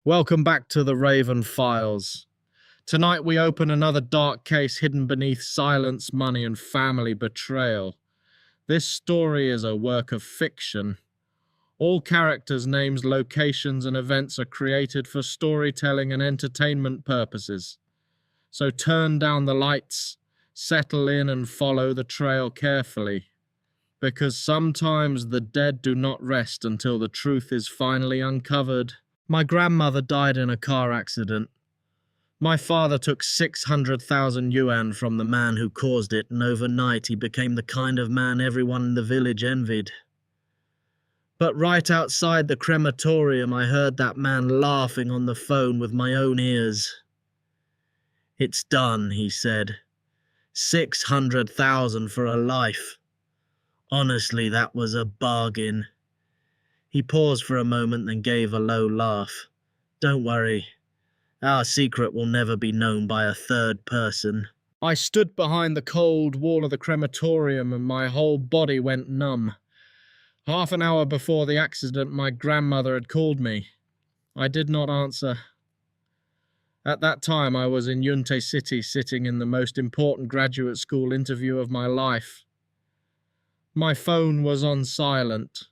Welcome back to the Raven Files. Tonight we open another dark case hidden beneath silence, money, and family betrayal. This story is a work of fiction. All characters' names, locations, and events are created for storytelling and entertainment purposes. So turn down the lights, settle in, and follow the trail carefully. Because sometimes the dead do not rest until the truth is finally uncovered. My grandmother died in a car accident. My father took 600,000 yuan from the man who caused it, and overnight he became the kind of man everyone in the village envied. But right outside the crematorium, I heard that man laughing on the phone with my own ears. "It's done," he said. 600,000 for a life. Honestly, that was a bargain. He paused for a moment, then gave a low laugh. "Don't worry. Our secret will never be known by a third person." I stood behind the cold wall of the crematorium and my whole body went numb. Half an hour before the accident, my grandmother had called me. I did not answer. At that time, I was in Yunte City, sitting in the most important graduate school interview of my life. My phone was on silent.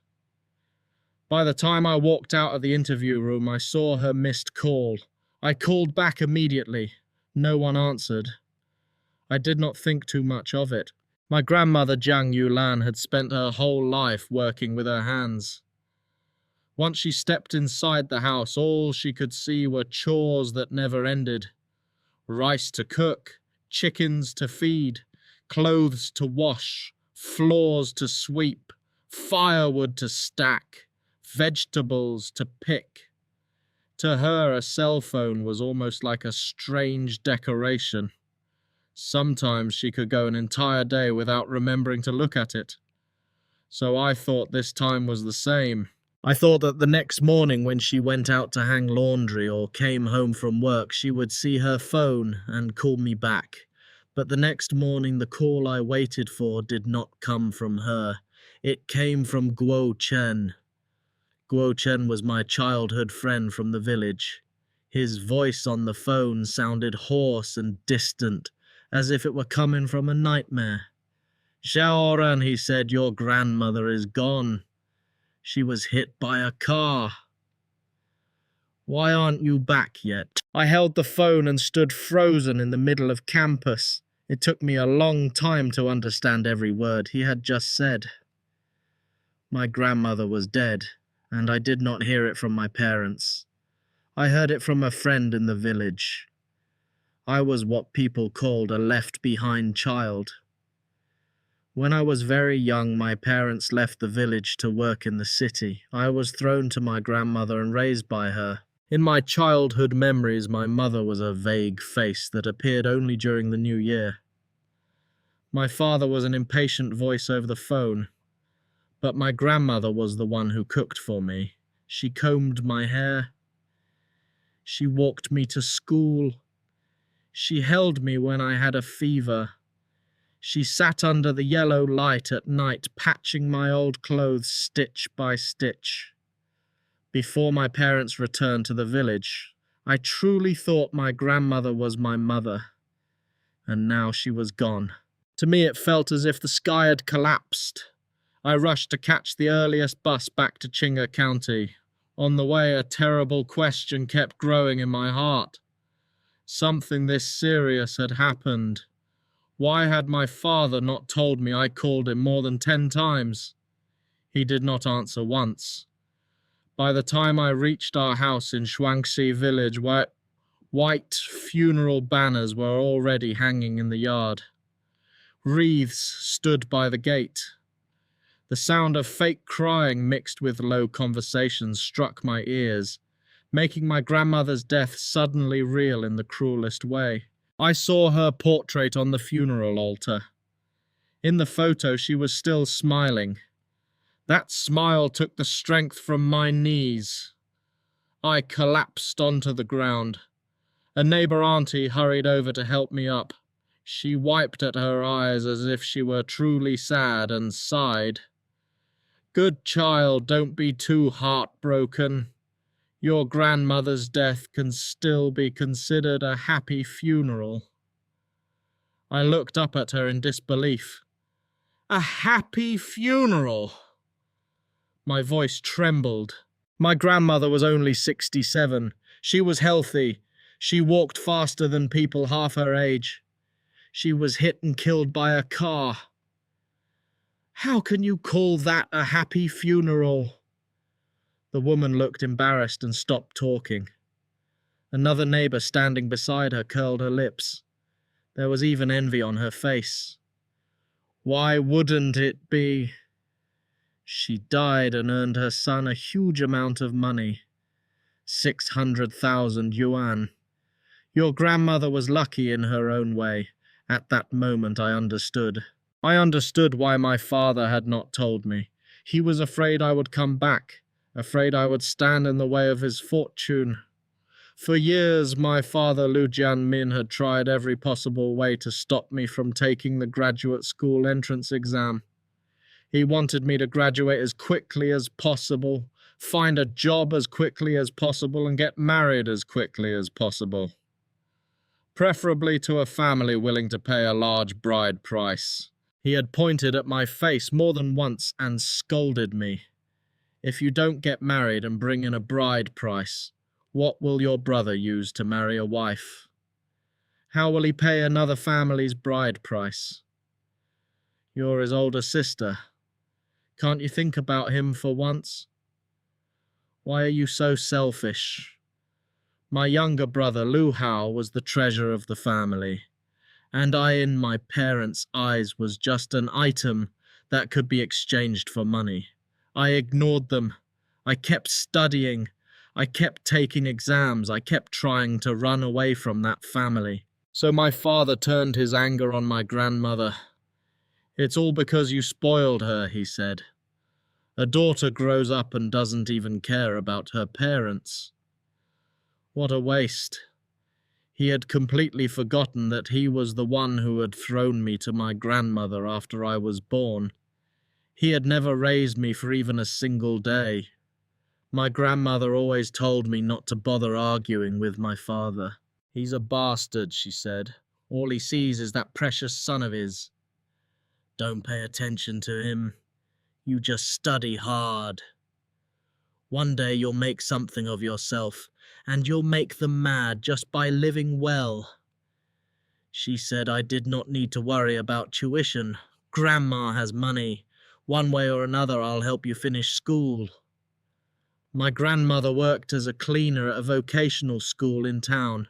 By the time I walked out of the interview room, I saw her missed call. I called back immediately. No one answered. I did not think too much of it. My grandmother Jiang Yulan had spent her whole life working with her hands. Once she stepped inside the house, all she could see were chores that never ended. Rice to cook, chickens to feed, clothes to wash, floors to sweep, firewood to stack, vegetables to pick. To her, a cell phone was almost like a strange decoration. Sometimes she could go an entire day without remembering to look at it. So I thought this time was the same. I thought that the next morning when she went out to hang laundry or came home from work, she would see her phone and call me back. But the next morning, the call I waited for did not come from her. It came from Guo Chen. Guo Chen was my childhood friend from the village. His voice on the phone sounded hoarse and distant, as if it were coming from a nightmare. "Xiaoran," he said, "your grandmother is gone. She was hit by a car. Why aren't you back yet?" I held the phone and stood frozen in the middle of campus. It took me a long time to understand every word he had just said. My grandmother was dead, and I did not hear it from my parents. I heard it from a friend in the village. I was what people called a left-behind child. When I was very young, my parents left the village to work in the city. I was thrown to my grandmother and raised by her. In my childhood memories, my mother was a vague face that appeared only during the New Year. My father was an impatient voice over the phone. But my grandmother was the one who cooked for me. She combed my hair. She walked me to school. She held me when I had a fever. She sat under the yellow light at night, patching my old clothes stitch by stitch. Before my parents returned to the village, I truly thought my grandmother was my mother. And now she was gone. To me, it felt as if the sky had collapsed. I rushed to catch the earliest bus back to Qin County. On the way, a terrible question kept growing in my heart. Something this serious had happened. Why had my father not told me? I called him more than 10 times. He did not answer once. By the time I reached our house in Shuangxi village, white funeral banners were already hanging in the yard. Wreaths stood by the gate. The sound of fake crying mixed with low conversations struck my ears, making my grandmother's death suddenly real in the cruelest way. I saw her portrait on the funeral altar. In the photo, she was still smiling. That smile took the strength from my knees. I collapsed onto the ground. A neighbor auntie hurried over to help me up. She wiped at her eyes as if she were truly sad and sighed. "Good child, don't be too heartbroken. Your grandmother's death can still be considered a happy funeral. I looked up at her in disbelief. A happy funeral? My voice trembled. My grandmother was only 67. She was healthy. She walked faster than people half her age. She was hit and killed by a car. How can you call that a happy funeral? The woman looked embarrassed and stopped talking. Another neighbor standing beside her curled her lips. There was even envy on her face. Why wouldn't it be? She died and earned her son a huge amount of money. 600,000 yuan. Your grandmother was lucky in her own way. At that moment I understood. I understood why my father had not told me. He was afraid I would come back, afraid I would stand in the way of his fortune. For years my father Liu Jianmin had tried every possible way to stop me from taking the graduate school entrance exam. He wanted me to graduate as quickly as possible, find a job as quickly as possible, and get married as quickly as possible. Preferably to a family willing to pay a large bride price. He had pointed at my face more than once and scolded me. If you don't get married and bring in a bride price, what will your brother use to marry a wife? How will he pay another family's bride price? You're his older sister. Can't you think about him for once? Why are you so selfish? My younger brother, Liu Hao, was the treasure of the family, and I, in my parents' eyes, was just an item that could be exchanged for money. I ignored them. I kept studying. I kept taking exams. I kept trying to run away from that family. So my father turned his anger on my grandmother. It's all because you spoiled her, he said. A daughter grows up and doesn't even care about her parents. What a waste. He had completely forgotten that he was the one who had thrown me to my grandmother after I was born. He had never raised me for even a single day. My grandmother always told me not to bother arguing with my father. He's a bastard, she said. All he sees is that precious son of his. Don't pay attention to him. You just study hard. One day you'll make something of yourself, and you'll make them mad just by living well. She said I did not need to worry about tuition. Grandma has money. One way or another I'll help you finish school. My grandmother worked as a cleaner at a vocational school in town.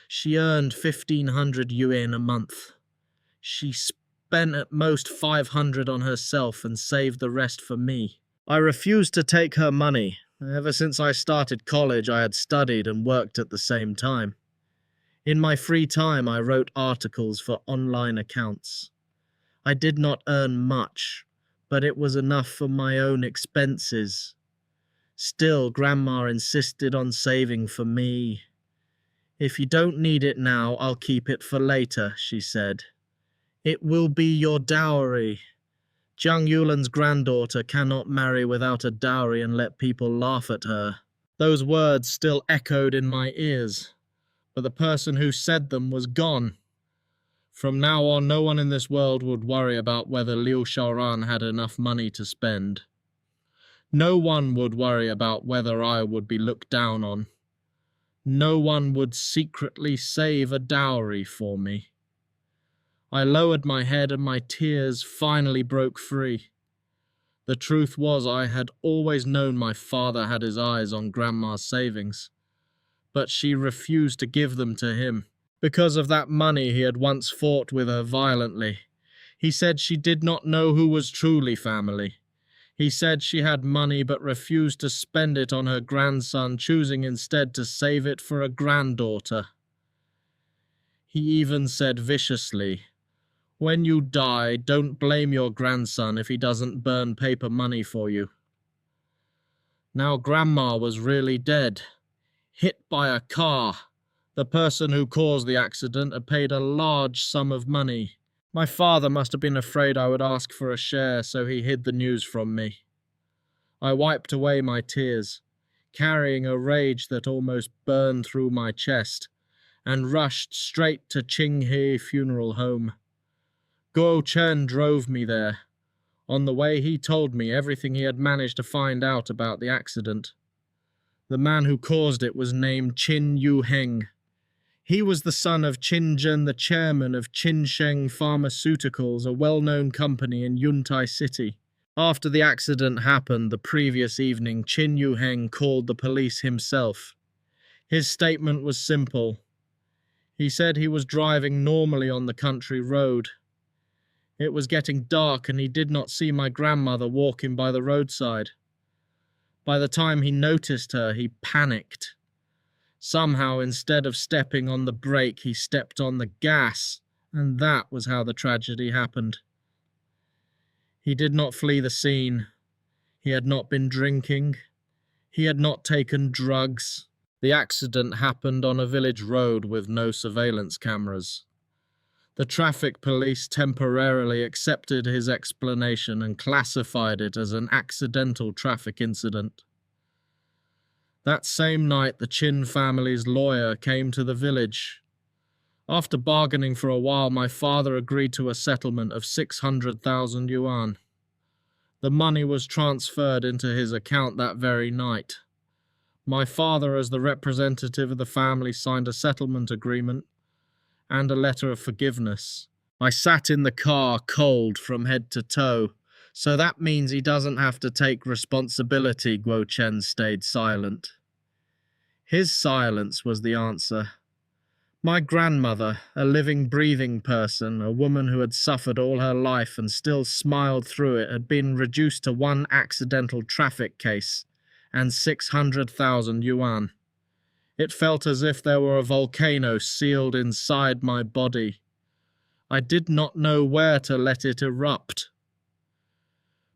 She earned 1,500 yuan a month. She spent at most 500 on herself and saved the rest for me. I refused to take her money. Ever since I started college, I had studied and worked at the same time. In my free time, I wrote articles for online accounts. I did not earn much, but it was enough for my own expenses. Still, Grandma insisted on saving for me. If you don't need it now, I'll keep it for later, she said. It will be your dowry. Zhang Yulan's granddaughter cannot marry without a dowry and let people laugh at her. Those words still echoed in my ears, but the person who said them was gone. From now on, no one in this world would worry about whether Liu Xiaoran had enough money to spend. No one would worry about whether I would be looked down on. No one would secretly save a dowry for me. I lowered my head and my tears finally broke free. The truth was I had always known my father had his eyes on Grandma's savings, but she refused to give them to him. Because of that money, he had once fought with her violently. He said she did not know who was truly family. He said she had money but refused to spend it on her grandson, choosing instead to save it for a granddaughter. He even said viciously, "When you die, don't blame your grandson if he doesn't burn paper money for you." Now Grandma was really dead, hit by a car. The person who caused the accident had paid a large sum of money. My father must have been afraid I would ask for a share, so he hid the news from me. I wiped away my tears. carrying a rage that almost burned through my chest, and rushed straight to Qin He funeral home. Guo Chen drove me there. On the way, he told me everything he had managed to find out about the accident. The man who caused it was named Qin Yuheng. He was the son of Qin Zhen, the chairman of Qinsheng Pharmaceuticals, a well-known company in Yuntai City. After the accident happened the previous evening, Qin Yuheng called the police himself. His statement was simple. He said he was driving normally on the country road. It was getting dark and he did not see my grandmother walking by the roadside. By the time he noticed her, he panicked. Somehow, instead of stepping on the brake, he stepped on the gas, and that was how the tragedy happened. He did not flee the scene. He had not been drinking. He had not taken drugs. The accident happened on a village road with no surveillance cameras. The traffic police temporarily accepted his explanation and classified it as an accidental traffic incident. That same night, the Qin family's lawyer came to the village. After bargaining for a while, my father agreed to a settlement of 600,000 yuan. The money was transferred into his account that very night. My father, as the representative of the family, signed a settlement agreement and a letter of forgiveness. I sat in the car cold from head to toe. So that means he doesn't have to take responsibility, Guo Chen stayed silent. His silence was the answer. My grandmother, a living, breathing person, a woman who had suffered all her life and still smiled through it, had been reduced to one accidental traffic case and 600,000 yuan. It felt as if there were a volcano sealed inside my body. I did not know where to let it erupt.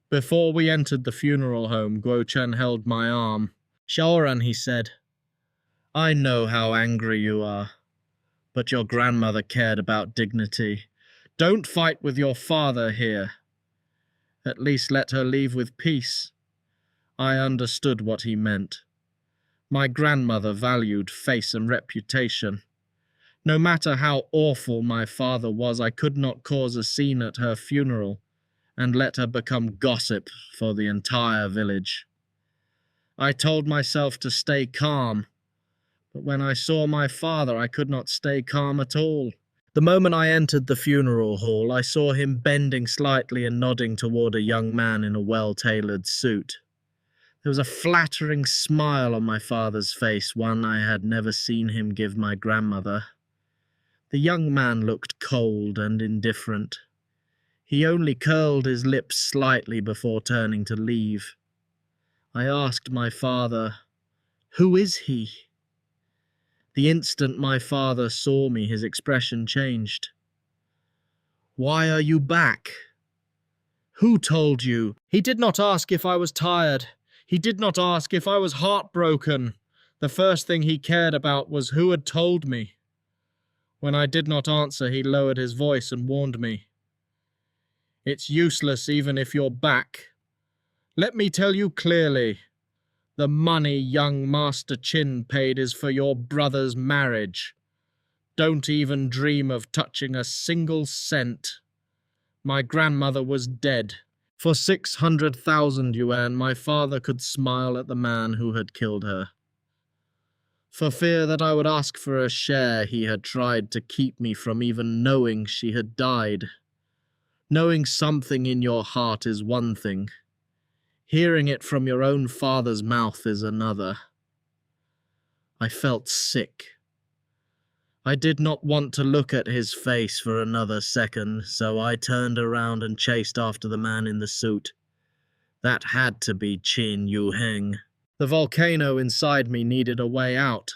Before we entered the funeral home, Guo Chen held my arm. "Xiaoran," he said, "I know how angry you are, but your grandmother cared about dignity. Don't fight with your father here. At least let her leave with peace." I understood what he meant. My grandmother valued face and reputation. No matter how awful my father was, I could not cause a scene at her funeral and let her become gossip for the entire village. I told myself to stay calm, but when I saw my father, I could not stay calm at all. The moment I entered the funeral hall, I saw him bending slightly and nodding toward a young man in a well-tailored suit. There was a flattering smile on my father's face, one I had never seen him give my grandmother. The young man looked cold and indifferent. He only curled his lips slightly before turning to leave. I asked my father, "Who is he?" The instant my father saw me, his expression changed. "Why are you back? Who told you?" He did not ask if I was tired. He did not ask if I was heartbroken. The first thing he cared about was who had told me. When I did not answer, he lowered his voice and warned me. "It's useless even if you're back. Let me tell you clearly. The money young Master Qin paid is for your brother's marriage. Don't even dream of touching a single cent. My grandmother was dead. For 600,000 yuan, my father could smile at the man who had killed her. For fear that I would ask for a share, he had tried to keep me from even knowing she had died. Knowing something in your heart is one thing. Hearing it from your own father's mouth is another. I felt sick. I did not want to look at his face for another second, so I turned around and chased after the man in the suit. That had to be Qin Yuheng. The volcano inside me needed a way out.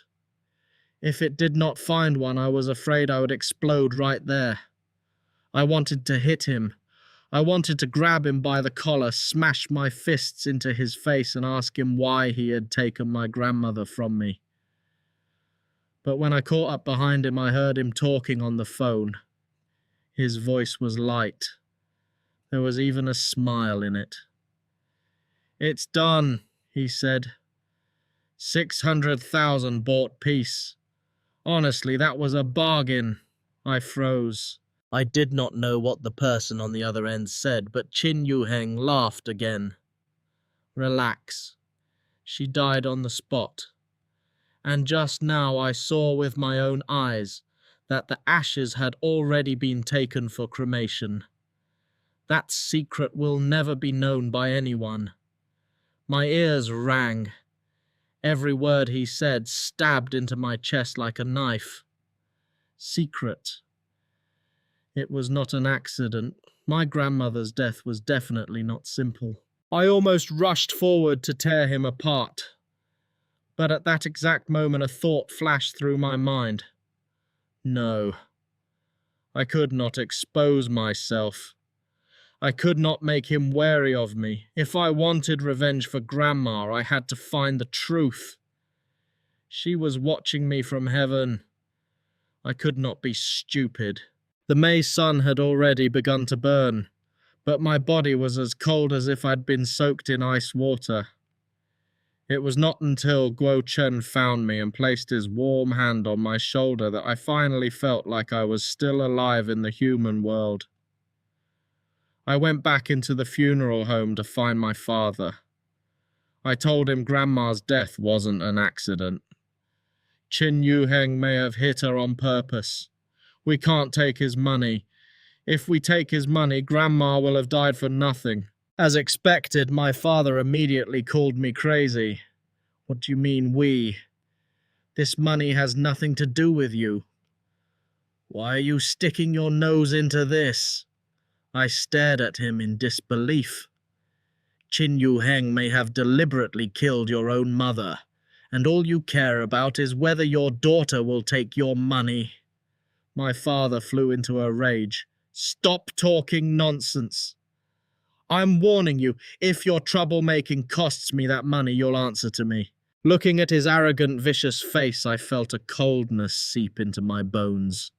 If it did not find one, I was afraid I would explode right there. I wanted to hit him. I wanted to grab him by the collar, smash my fists into his face and ask him why he had taken my grandmother from me. But when I caught up behind him, I heard him talking on the phone. His voice was light. There was even a smile in it. "It's done," he said. 600,000 bought peace. Honestly, that was a bargain. I froze. I did not know what the person on the other end said, but Qin Yuheng laughed again. Relax. She died on the spot. And just now I saw with my own eyes that the ashes had already been taken for cremation. That secret will never be known by anyone. My ears rang. Every word he said stabbed into my chest like a knife. Secret. It was not an accident. My grandmother's death was definitely not simple. I almost rushed forward to tear him apart. But at that exact moment a thought flashed through my mind. No. I could not expose myself. I could not make him wary of me. If I wanted revenge for Grandma, I had to find the truth. She was watching me from heaven. I could not be stupid. The May sun had already begun to burn, but my body was as cold as if I'd been soaked in ice water. It was not until Guo Chen found me and placed his warm hand on my shoulder that I finally felt like I was still alive in the human world. I went back into the funeral home to find my father. I told him Grandma's death wasn't an accident. Qin Yuheng may have hit her on purpose. We can't take his money. If we take his money, Grandma will have died for nothing. As expected, my father immediately called me crazy. What do you mean, we? This money has nothing to do with you. Why are you sticking your nose into this? I stared at him in disbelief. Qin Yuheng may have deliberately killed your own mother, and all you care about is whether your daughter will take your money. My father flew into a rage. Stop talking nonsense. I'm warning you, if your troublemaking costs me that money, you'll answer to me. Looking at his arrogant, vicious face, I felt a coldness seep into my bones.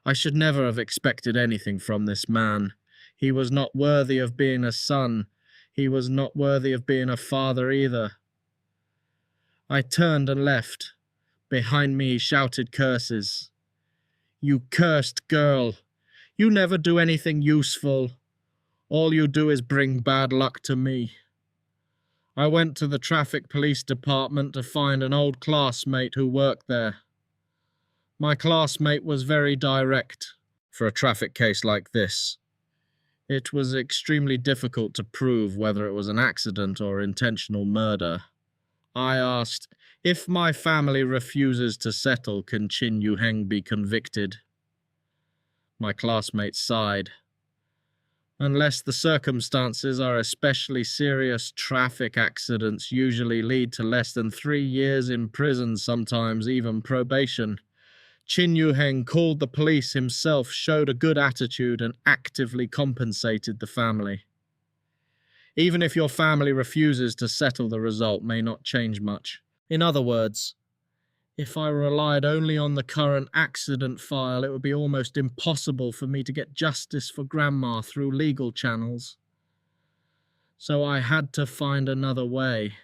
I should never have expected anything from this man. He was not worthy of being a son. He was not worthy of being a father either. I turned and left. Behind me he shouted curses. You cursed girl. You never do anything useful. All you do is bring bad luck to me. I went to the traffic police department to find an old classmate who worked there. My classmate was very direct for a traffic case like this. It was extremely difficult to prove whether it was an accident or intentional murder. I asked, if my family refuses to settle, can Qin Yuheng be convicted? My classmate sighed. Unless the circumstances are especially serious, traffic accidents usually lead to less than 3 years in prison, sometimes even probation. Qin Yuheng called the police himself, showed a good attitude, and actively compensated the family. Even if your family refuses to settle, the result may not change much. In other words, if I relied only on the current accident file, it would be almost impossible for me to get justice for Grandma through legal channels. So I had to find another way.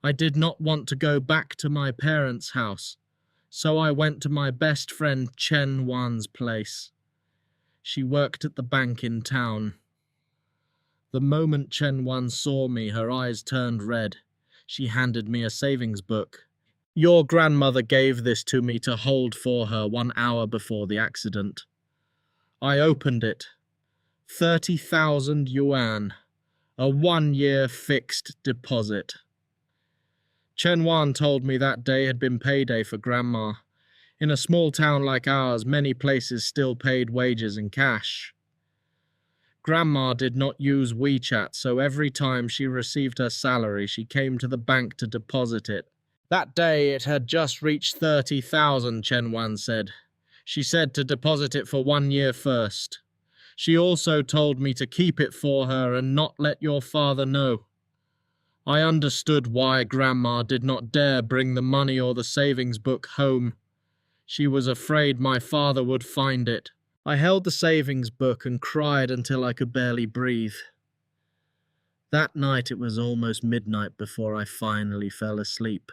I did not want to go back to my parents' house, so I went to my best friend Chen Wan's place. She worked at the bank in town. The moment Chen Wan saw me, her eyes turned red. She handed me a savings book. Your grandmother gave this to me to hold for her 1 hour before the accident. I opened it. 30,000 yuan. A 1-year fixed deposit. Chen Wan told me that day had been payday for Grandma. In a small town like ours, many places still paid wages in cash. Grandma did not use WeChat, so every time she received her salary, she came to the bank to deposit it. That day it had just reached 30,000, Chen Wan said. She said to deposit it for 1 year first. She also told me to keep it for her and not let your father know. I understood why Grandma did not dare bring the money or the savings book home. She was afraid my father would find it. I held the savings book and cried until I could barely breathe. That night it was almost midnight before I finally fell asleep.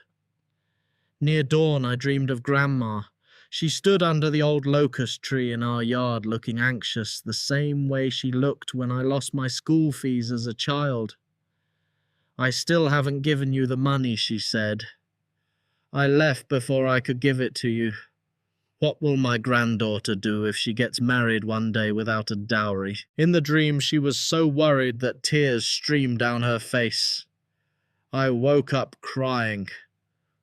Near dawn, I dreamed of Grandma. She stood under the old locust tree in our yard looking anxious, the same way she looked when I lost my school fees as a child. "I still haven't given you the money," she said. "I left before I could give it to you. What will my granddaughter do if she gets married one day without a dowry?" In the dream, she was so worried that tears streamed down her face. I woke up crying,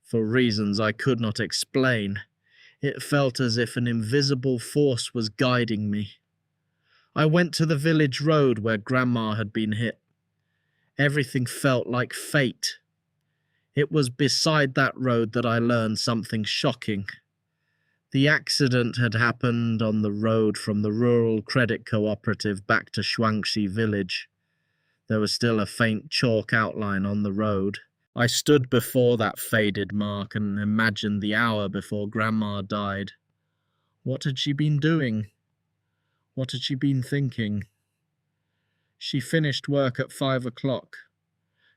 for reasons I could not explain. It felt as if an invisible force was guiding me. I went to the village road where Grandma had been hit. Everything felt like fate. It was beside that road that I learned something shocking. The accident had happened on the road from the rural credit cooperative back to Shuangxi village. There was still a faint chalk outline on the road. I stood before that faded mark and imagined the hour before Grandma died. What had she been doing? What had she been thinking? She finished work at 5 o'clock.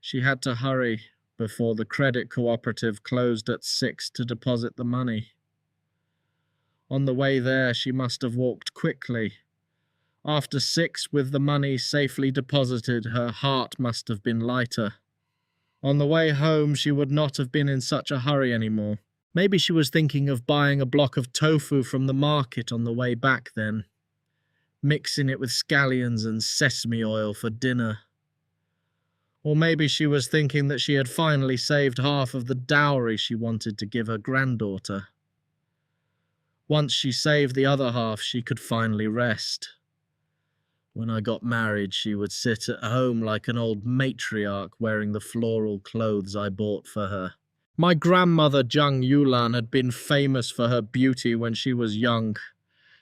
She had to hurry before the credit cooperative closed at 6 to deposit the money. On the way there, she must have walked quickly. After 6, with the money safely deposited, her heart must have been lighter. On the way home, she would not have been in such a hurry anymore. Maybe she was thinking of buying a block of tofu from the market on the way back then, mixing it with scallions and sesame oil for dinner. Or maybe she was thinking that she had finally saved half of the dowry she wanted to give her granddaughter. Once she saved the other half, she could finally rest. When I got married, she would sit at home like an old matriarch wearing the floral clothes I bought for her. My grandmother Zhang Yulan had been famous for her beauty when she was young.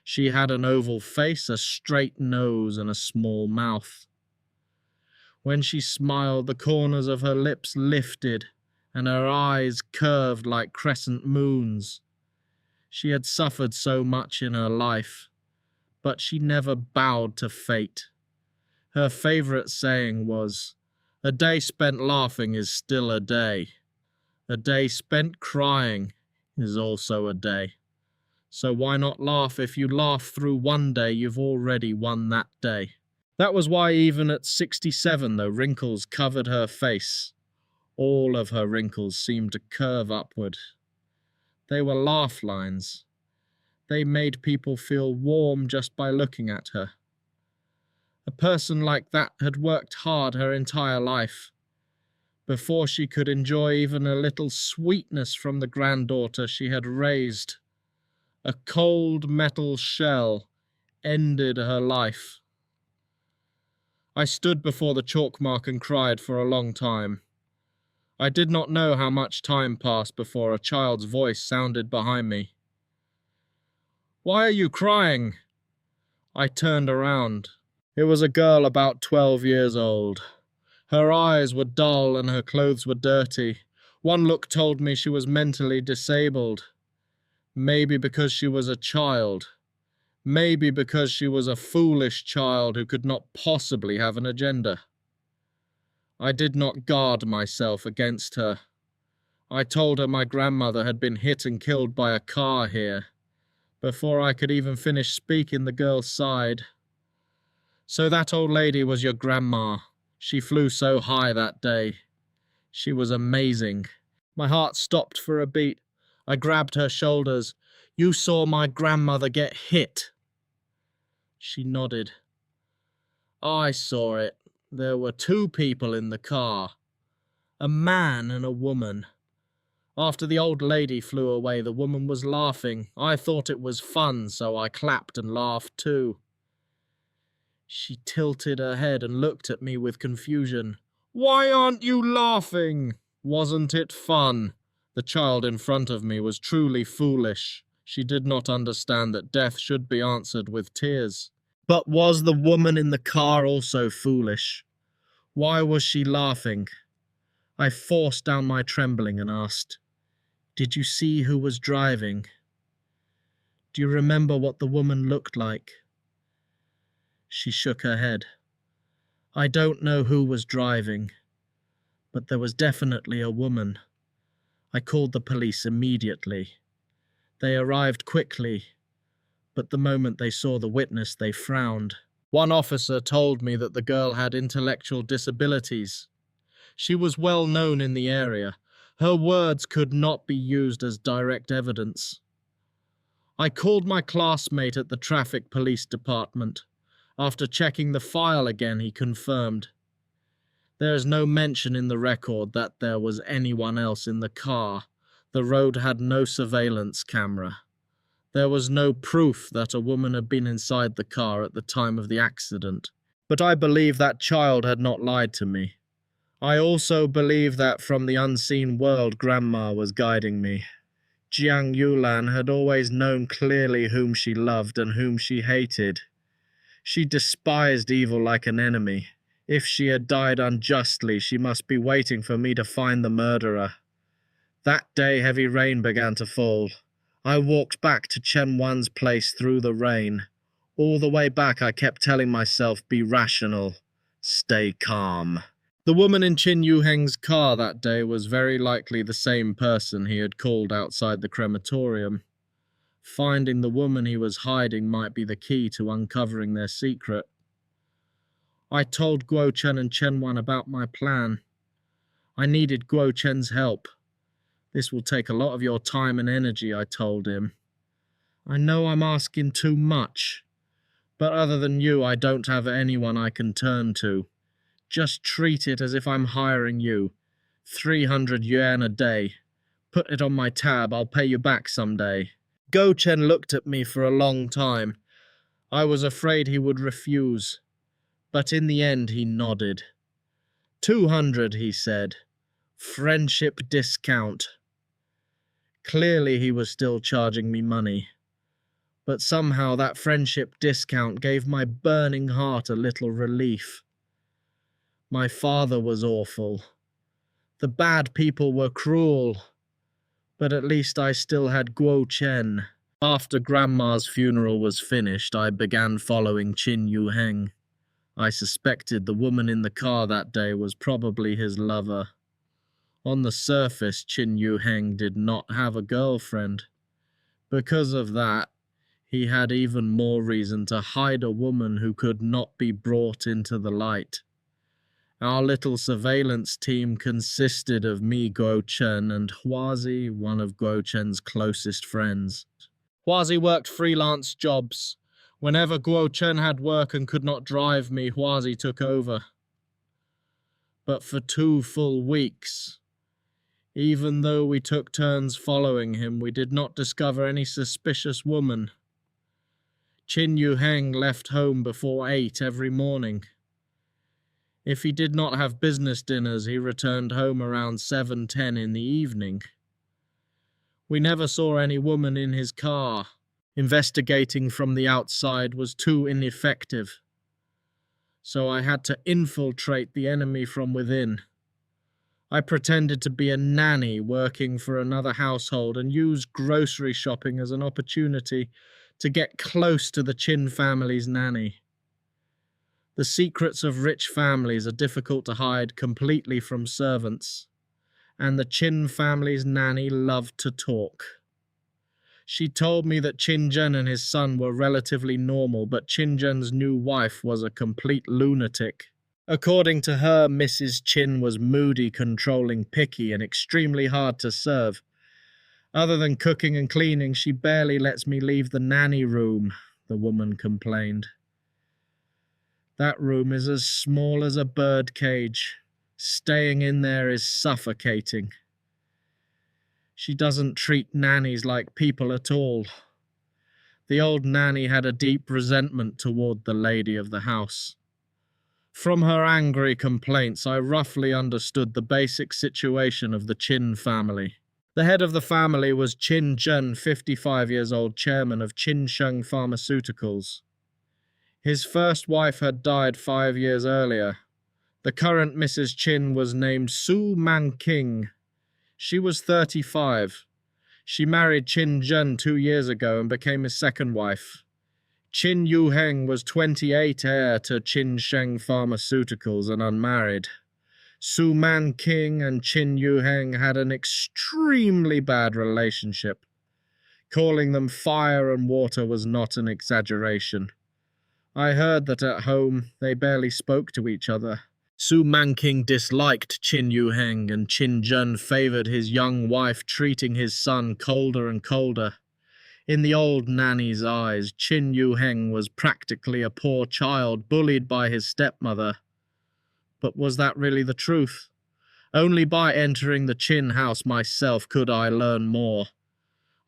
She had an oval face, a straight nose, and a small mouth. When she smiled, the corners of her lips lifted, and her eyes curved like crescent moons. She had suffered so much in her life, but she never bowed to fate. Her favorite saying was, "A day spent laughing is still a day. A day spent crying is also a day. So why not laugh? If you laugh through one day, you've already won that day." That was why even at 67, though wrinkles covered her face, all of her wrinkles seemed to curve upward. They were laugh lines. They made people feel warm just by looking at her. A person like that had worked hard her entire life. Before she could enjoy even a little sweetness from the granddaughter she had raised, a cold metal shell ended her life. I stood before the chalk mark and cried for a long time. I did not know how much time passed before a child's voice sounded behind me. "Why are you crying?" I turned around. It was a girl about 12 years old. Her eyes were dull and her clothes were dirty. One look told me she was mentally disabled. Maybe because she was a child. Maybe because she was a foolish child who could not possibly have an agenda. I did not guard myself against her. I told her my grandmother had been hit and killed by a car here. Before I could even finish speaking, the girl sighed. "So that old lady was your grandma. She flew so high that day. She was amazing." My heart stopped for a beat. I grabbed her shoulders. "You saw my grandmother get hit?" She nodded. "I saw it. There were 2 people in the car. A man and a woman. After the old lady flew away, the woman was laughing. I thought it was fun, so I clapped and laughed too. She tilted her head and looked at me with confusion. "Why aren't you laughing?" "Wasn't it fun?" The child in front of me was truly foolish. She did not understand that death should be answered with tears. But was the woman in the car also foolish? Why was she laughing? I forced down my trembling and asked, "Did you see who was driving? Do you remember what the woman looked like?" She shook her head. "I don't know who was driving, but there was definitely a woman. I called the police immediately. They arrived quickly, but the moment they saw the witness, they frowned. One officer told me that the girl had intellectual disabilities. She was well known in the area. Her words could not be used as direct evidence. I called my classmate at the traffic police department. After checking the file again, he confirmed. There is no mention in the record that there was anyone else in the car. The road had no surveillance camera. There was no proof that a woman had been inside the car at the time of the accident. But I believe that child had not lied to me. I also believe that from the unseen world Grandma was guiding me. Jiang Yulan had always known clearly whom she loved and whom she hated. She despised evil like an enemy. If she had died unjustly, she must be waiting for me to find the murderer. That day heavy rain began to fall. I walked back to Chen Wan's place through the rain. All the way back I kept telling myself, be rational, stay calm. The woman in Qin Yuheng's car that day was very likely the same person he had called outside the crematorium. Finding the woman he was hiding might be the key to uncovering their secret. I told Guo Chen and Chen Wan about my plan. I needed Guo Chen's help. This will take a lot of your time and energy, I told him. I know I'm asking too much, but other than you, I don't have anyone I can turn to. Just treat it as if I'm hiring you. 300 yuan a day. Put it on my tab, I'll pay you back someday. Guo Chen looked at me for a long time. I was afraid he would refuse, but in the end he nodded. 200, he said. Friendship discount. Clearly he was still charging me money, but somehow that friendship discount gave my burning heart a little relief. My father was awful. The bad people were cruel, but at least I still had Guo Chen. After Grandma's funeral was finished, I began following Qin Yuheng. I suspected the woman in the car that day was probably his lover. On the surface, Qin Yuheng did not have a girlfriend. Because of that, he had even more reason to hide a woman who could not be brought into the light. Our little surveillance team consisted of me, Guo Chen, and Huazi, one of Guo Chen's closest friends. Huazi worked freelance jobs. Whenever Guo Chen had work and could not drive me, Huazi took over. But for 2 full weeks, even though we took turns following him, we did not discover any suspicious woman. Qin Yuheng left home before 8 every morning. If he did not have business dinners, he returned home around 7:10 in the evening. We never saw any woman in his car. Investigating from the outside was too ineffective, so I had to infiltrate the enemy from within. I pretended to be a nanny working for another household and used grocery shopping as an opportunity to get close to the Qin family's nanny. The secrets of rich families are difficult to hide completely from servants, and the Qin family's nanny loved to talk. She told me that Qin Zhen and his son were relatively normal, but Qin Zhen's new wife was a complete lunatic. According to her, Mrs. Qin was moody, controlling, picky, and extremely hard to serve. Other than cooking and cleaning, she barely lets me leave the nanny room, the woman complained. That room is as small as a bird cage. Staying in there is suffocating. She doesn't treat nannies like people at all. The old nanny had a deep resentment toward the lady of the house. From her angry complaints, I roughly understood the basic situation of the Qin family. The head of the family was Qin Zhen, 55 years old, chairman of Qin Yuheng Pharmaceuticals. His first wife had died 5 years earlier. The current Mrs. Qin was named Su Manqing. She was 35. She married Qin Zhen 2 years ago and became his second wife. Qin Yuheng was 28, heir to Qin Yuheng Pharmaceuticals and unmarried. Su Manqing and Qin Yuheng had an extremely bad relationship. Calling them fire and water was not an exaggeration. I heard that at home they barely spoke to each other. Su Manqing disliked Qin Yuheng, and Qin Zhen favored his young wife, treating his son colder and colder. In the old nanny's eyes, Qin Yuheng was practically a poor child bullied by his stepmother. But was that really the truth? Only by entering the Qin house myself could I learn more.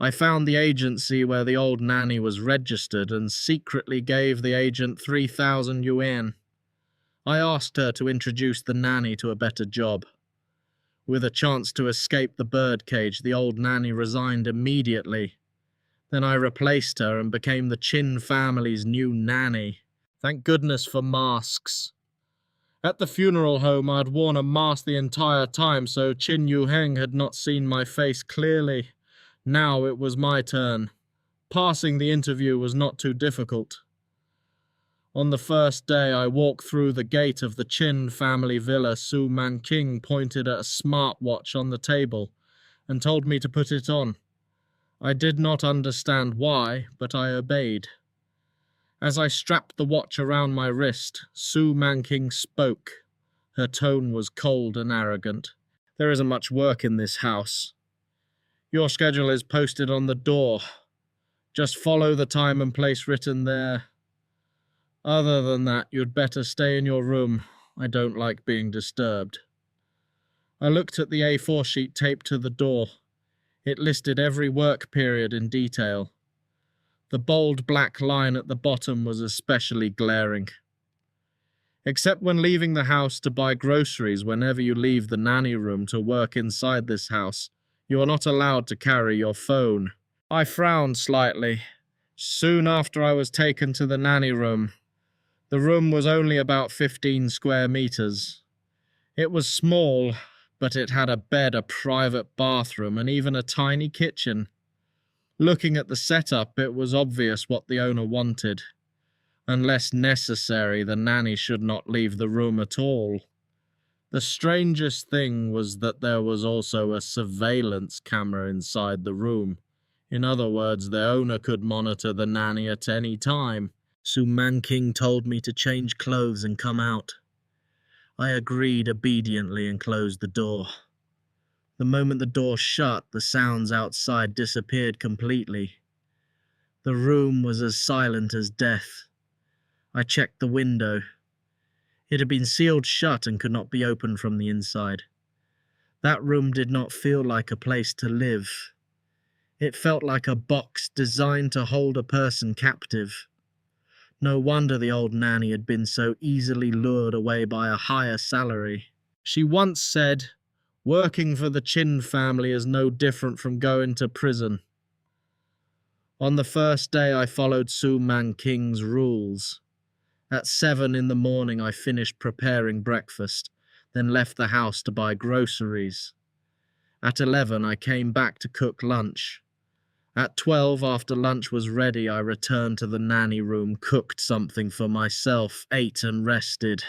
I found the agency where the old nanny was registered and secretly gave the agent 3,000 yuan. I asked her to introduce the nanny to a better job. With a chance to escape the birdcage, the old nanny resigned immediately. Then I replaced her and became the Qin family's new nanny. Thank goodness for masks. At the funeral home, I'd worn a mask the entire time, so Qin Yuheng had not seen my face clearly. Now it was my turn. Passing the interview was not too difficult. On the first day I walked through the gate of the Qin family villa, Su Manqing pointed at a smartwatch on the table and told me to put it on. I did not understand why, but I obeyed. As I strapped the watch around my wrist, Su Manqing spoke. Her tone was cold and arrogant. There isn't much work in this house. Your schedule is posted on the door. Just follow the time and place written there. Other than that, you'd better stay in your room. I don't like being disturbed. I looked at the A4 sheet taped to the door. It listed every work period in detail. The bold black line at the bottom was especially glaring. Except when leaving the house to buy groceries, whenever you leave the nanny room to work inside this house, you are not allowed to carry your phone. I frowned slightly. Soon after I was taken to the nanny room. The room was only about 15 square meters. It was small, but it had a bed, a private bathroom, and even a tiny kitchen. Looking at the setup, it was obvious what the owner wanted. Unless necessary, the nanny should not leave the room at all. The strangest thing was that there was also a surveillance camera inside the room. In other words, the owner could monitor the nanny at any time. Su Manqing told me to change clothes and come out. I agreed obediently and closed the door. The moment the door shut, the sounds outside disappeared completely. The room was as silent as death. I checked the window. It had been sealed shut and could not be opened from the inside. That room did not feel like a place to live. It felt like a box designed to hold a person captive. No wonder the old nanny had been so easily lured away by a higher salary. She once said, "Working for the Qin family is no different from going to prison." On the first day, I followed Su Manqing's rules. At 7 in the morning, I finished preparing breakfast, then left the house to buy groceries. At 11, I came back to cook lunch. At 12, after lunch was ready, I returned to the nanny room, cooked something for myself, ate and rested.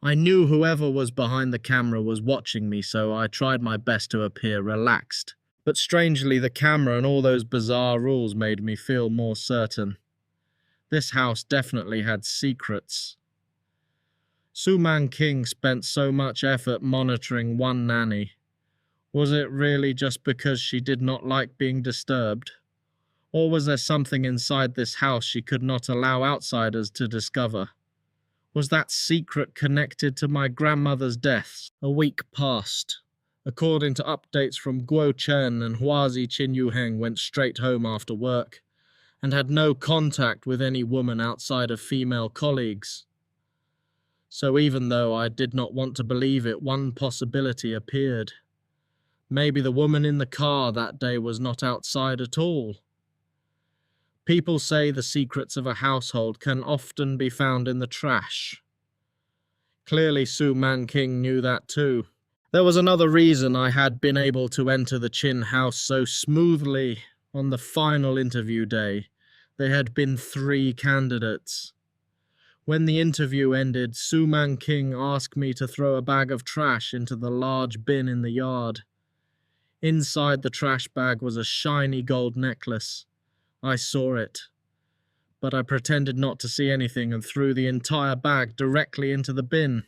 I knew whoever was behind the camera was watching me, so I tried my best to appear relaxed. But strangely, the camera and all those bizarre rules made me feel more certain. This house definitely had secrets. Su Manqing spent so much effort monitoring one nanny. Was it really just because she did not like being disturbed? Or was there something inside this house she could not allow outsiders to discover? Was that secret connected to my grandmother's deaths? A week passed. According to updates from Guo Chen and Huazi, Qin Yuheng went straight home after work and had no contact with any woman outside of female colleagues. So even though I did not want to believe it, one possibility appeared. Maybe the woman in the car that day was not outside at all. People say the secrets of a household can often be found in the trash. Clearly Su Manqing knew that too. There was another reason I had been able to enter the Qin house so smoothly. On the final interview day, there had been 3 candidates. When the interview ended, Su Manqing asked me to throw a bag of trash into the large bin in the yard. Inside the trash bag was a shiny gold necklace. I saw it, but I pretended not to see anything and threw the entire bag directly into the bin.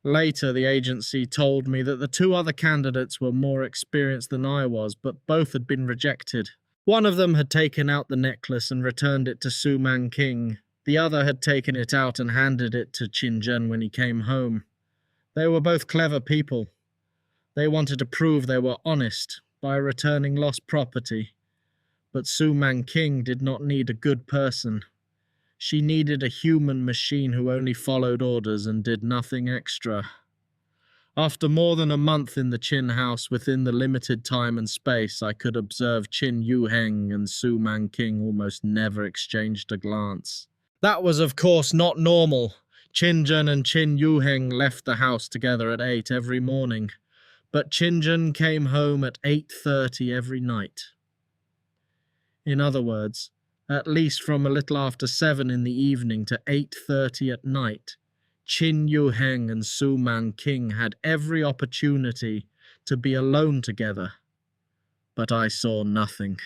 Later, the agency told me that the two other candidates were more experienced than I was, but both had been rejected. One of them had taken out the necklace and returned it to Su Manqing. The other had taken it out and handed it to Qin Yuheng when he came home. They were both clever people. They wanted to prove they were honest by returning lost property. But Su Manqing did not need a good person. She needed a human machine who only followed orders and did nothing extra. After more than a month in the Qin house within the limited time and space, I could observe Qin Yuheng and Su Manqing almost never exchanged a glance. That was, of course, not normal. Qin Yuheng and Qin Yuheng left the house together at 8 every morning, but Qin Yuheng came home at 8:30 every night. In other words, at least from a little after 7 in the evening to 8:30 at night, Qin Yuheng and Su Manqing had every opportunity to be alone together. But I saw nothing.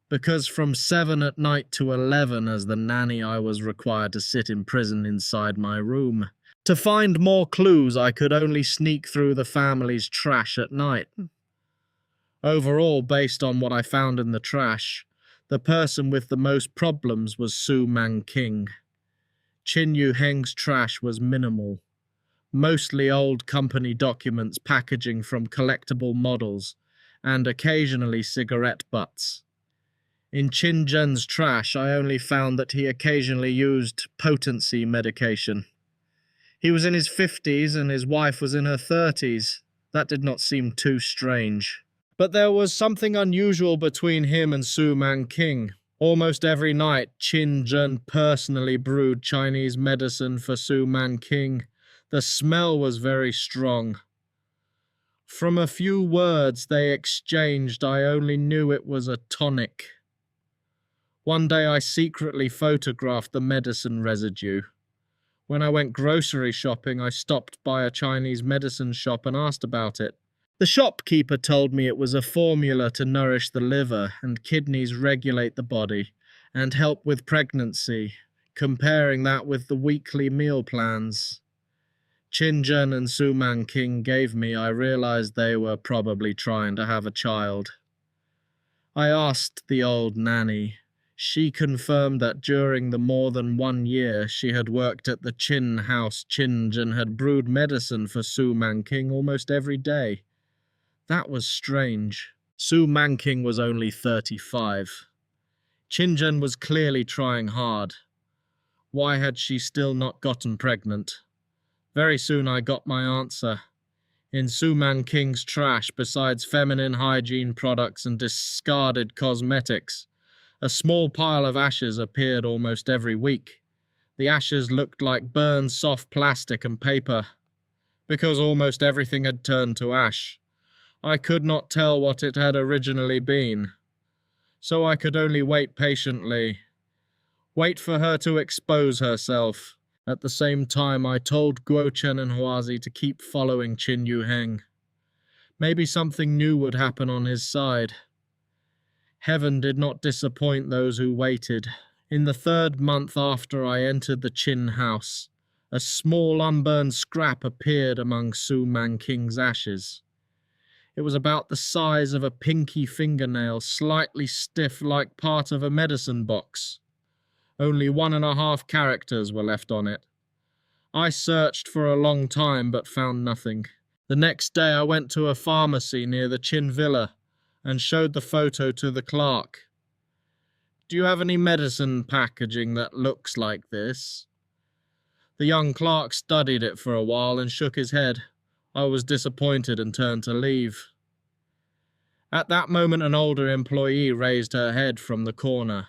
Because from 7 at night to 11 as the nanny, I was required to sit in prison inside my room. To find more clues, I could only sneak through the family's trash at night. Overall, based on what I found in the trash, the person with the most problems was Su Manqing. Qin Yuheng's trash was minimal, mostly old company documents, packaging from collectible models, and occasionally cigarette butts. In Qin Yuheng's trash, I only found that he occasionally used potency medication. He was in his 50s and his wife was in her 30s. That did not seem too strange. But there was something unusual between him and Su Manqing. Almost every night, Qin Yuheng personally brewed Chinese medicine for Su Manqing. The smell was very strong. From a few words they exchanged, I only knew it was a tonic. One day I secretly photographed the medicine residue. When I went grocery shopping, I stopped by a Chinese medicine shop and asked about it. The shopkeeper told me it was a formula to nourish the liver and kidneys, regulate the body, and help with pregnancy, comparing that with the weekly meal plans Qin Yuheng and Su Manqing gave me. I realized they were probably trying to have a child. I asked the old nanny. She confirmed that during the more than 1 year she had worked at the Qin house, Qin Yuheng had brewed medicine for Su Manqing almost every day. That was strange. Su Manqing was only 35. Qin Yuheng was clearly trying hard. Why had she still not gotten pregnant? Very soon I got my answer. In Su Manqing's trash, besides feminine hygiene products and discarded cosmetics, a small pile of ashes appeared almost every week. The ashes looked like burned soft plastic and paper. Because almost everything had turned to ash, I could not tell what it had originally been. So I could only wait patiently. Wait for her to expose herself. At the same time, I told Guochen and Huazi to keep following Qin Yuheng. Maybe something new would happen on his side. Heaven did not disappoint those who waited. In the 3rd month after I entered the Qin house, a small unburned scrap appeared among Su Manqing's ashes. It was about the size of a pinky fingernail, slightly stiff like part of a medicine box. Only 1.5 characters were left on it. I searched for a long time but found nothing. The next day I went to a pharmacy near the Qin villa and showed the photo to the clerk. "Do you have any medicine packaging that looks like this?" The young clerk studied it for a while and shook his head. I was disappointed and turned to leave. At that moment an older employee raised her head from the corner.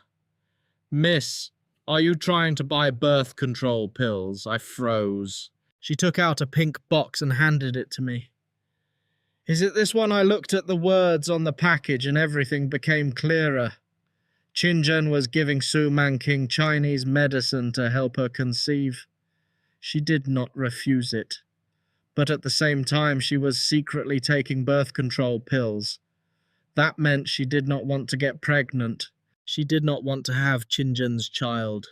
"Miss, are you trying to buy birth control pills?" I froze. She took out a pink box and handed it to me. "Is it this one?" I looked at the words on the package and everything became clearer. Qin Yuheng was giving Su Manqing Chinese medicine to help her conceive. She did not refuse it, but at the same time she was secretly taking birth control pills. That meant she did not want to get pregnant. She did not want to have Qin Yuheng's child.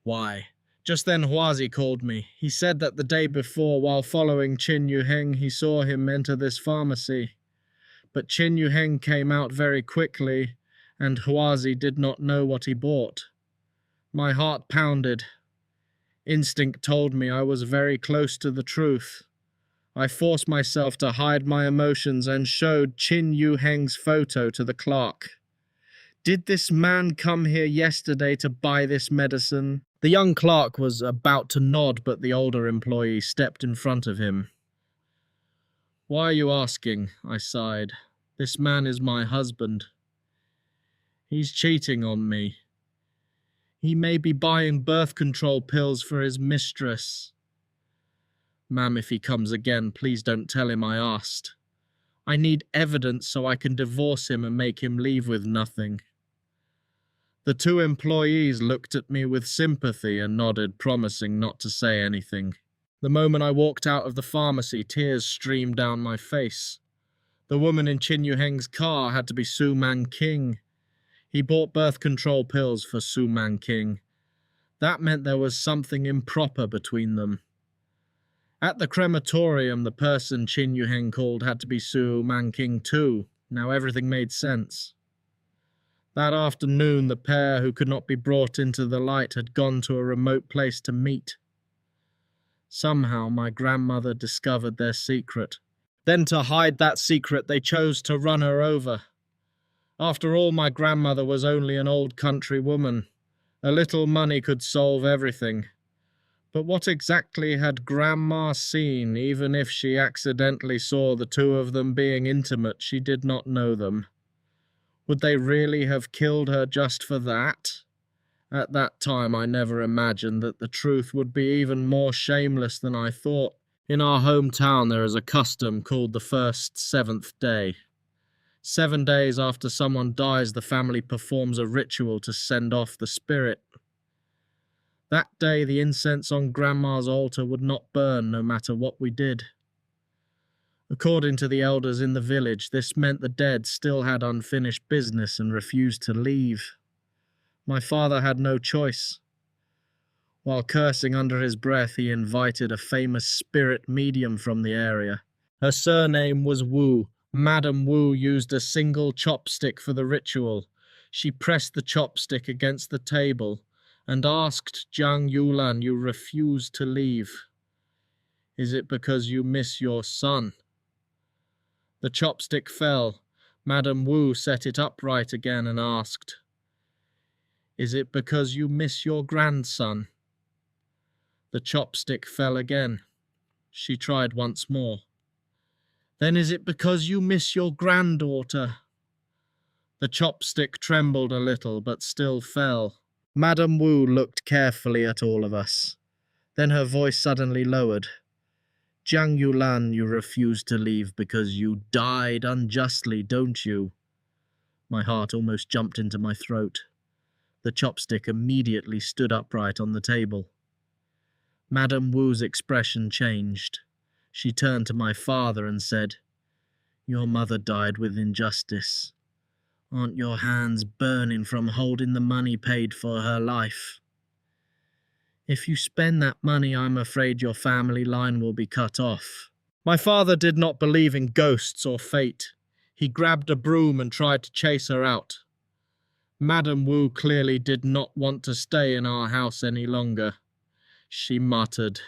Why? Just then Huazi called me. He said that the day before, while following Qin Yuheng, he saw him enter this pharmacy. But Qin Yuheng came out very quickly, and Huazi did not know what he bought. My heart pounded. Instinct told me I was very close to the truth. I forced myself to hide my emotions and showed Qin Yuheng's photo to the clerk. Did this man come here yesterday to buy this medicine? The young clerk was about to nod, but the older employee stepped in front of him. Why are you asking? I sighed. This man is my husband. He's cheating on me. He may be buying birth control pills for his mistress. Ma'am, if he comes again, please don't tell him I asked. I need evidence so I can divorce him and make him leave with nothing. The two employees looked at me with sympathy and nodded, promising not to say anything. The moment I walked out of the pharmacy, tears streamed down my face. The woman in Qin Yuheng's car had to be Su Manqing. He bought birth control pills for Su Manqing. That meant there was something improper between them. At the crematorium, the person Qin Yuheng called had to be Su Manqing too. Now everything made sense. That afternoon, the pair who could not be brought into the light had gone to a remote place to meet. Somehow my grandmother discovered their secret. Then to hide that secret, they chose to run her over. After all, my grandmother was only an old country woman. A little money could solve everything. But what exactly had Grandma seen? Even if she accidentally saw the two of them being intimate, she did not know them. Would they really have killed her just for that? At that time, I never imagined that the truth would be even more shameless than I thought. In our hometown, there is a custom called the first seventh day. 7 days after someone dies, the family performs a ritual to send off the spirit. That day, the incense on Grandma's altar would not burn no matter what we did. According to the elders in the village, this meant the dead still had unfinished business and refused to leave. My father had no choice. While cursing under his breath, he invited a famous spirit medium from the area. Her surname was Wu. Madame Wu used a single chopstick for the ritual. She pressed the chopstick against the table and asked Jiang Yulan, "You refuse to leave. Is it because you miss your son?" The chopstick fell. Madame Wu set it upright again and asked, "Is it because you miss your grandson?" The chopstick fell again. She tried once more. "Then is it because you miss your granddaughter?" The chopstick trembled a little, but still fell. Madame Wu looked carefully at all of us. Then her voice suddenly lowered. "Jiang Yulan, you refuse to leave because you died unjustly, don't you?" My heart almost jumped into my throat. The chopstick immediately stood upright on the table. Madame Wu's expression changed. She turned to my father and said, "Your mother died with injustice. Aren't your hands burning from holding the money paid for her life? If you spend that money, I'm afraid your family line will be cut off." My father did not believe in ghosts or fate. He grabbed a broom and tried to chase her out. Madame Wu clearly did not want to stay in our house any longer. She muttered,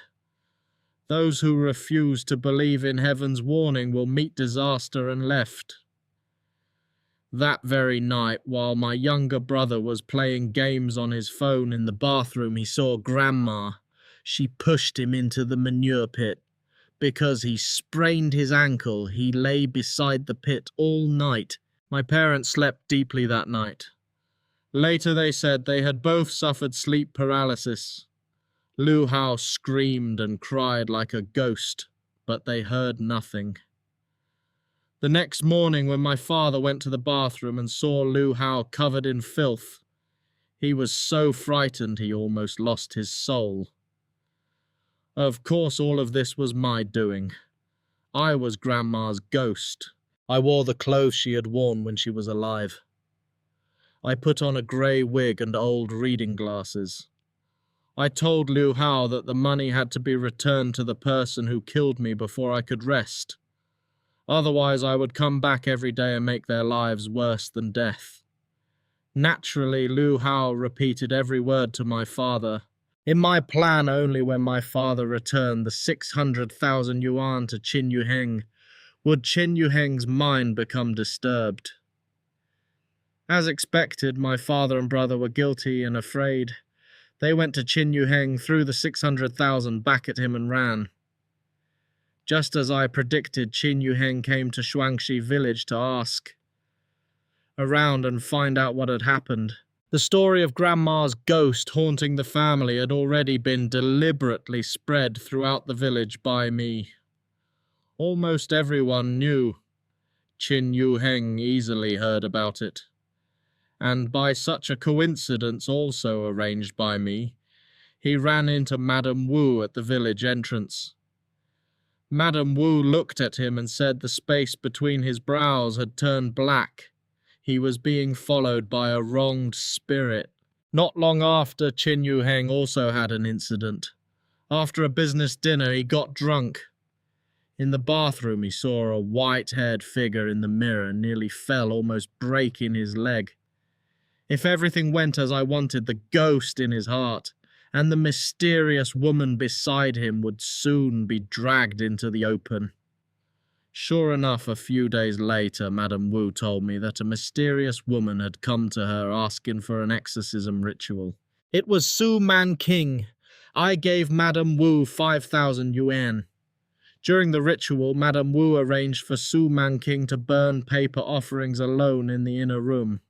"Those who refuse to believe in heaven's warning will meet disaster," and left. That very night, while my younger brother was playing games on his phone in the bathroom, he saw Grandma. She pushed him into the manure pit. Because he sprained his ankle, he lay beside the pit all night. My parents slept deeply that night. Later they said they had both suffered sleep paralysis. Liu Hao screamed and cried like a ghost, but they heard nothing. The next morning, when my father went to the bathroom and saw Liu Hao covered in filth, He was so frightened he almost lost his soul. Of course, all of this was my doing. I was Grandma's ghost. I wore the clothes she had worn when she was alive. I put on a grey wig and old reading glasses. I told Liu Hao that the money had to be returned to the person who killed me before I could rest. Otherwise, I would come back every day and make their lives worse than death. Naturally, Liu Hao repeated every word to my father. In my plan, only when my father returned the 600,000 yuan to Qin Yuheng would Qin Yuheng's mind become disturbed. As expected, my father and brother were guilty and afraid. They went to Qin Yuheng, threw the 600,000 back at him and ran. Just as I predicted, Qin Yuheng came to Shuangxi village to ask around and find out what had happened. The story of Grandma's ghost haunting the family had already been deliberately spread throughout the village by me. Almost everyone knew. Qin Yuheng easily heard about it. And by such a coincidence also arranged by me, he ran into Madame Wu at the village entrance. Madame Wu looked at him and said the space between his brows had turned black. He was being followed by a wronged spirit. Not long after, Qin Yuheng also had an incident. After a business dinner, he got drunk. In the bathroom, he saw a white-haired figure in the mirror and nearly fell, almost breaking his leg. If everything went as I wanted, the ghost in his heart and the mysterious woman beside him would soon be dragged into the open. Sure enough, a few days later, Madame Wu told me that a mysterious woman had come to her asking for an exorcism ritual. It was Su Manqing. I gave Madame Wu 5,000 yuan. During the ritual, Madame Wu arranged for Su Manqing to burn paper offerings alone in the inner room.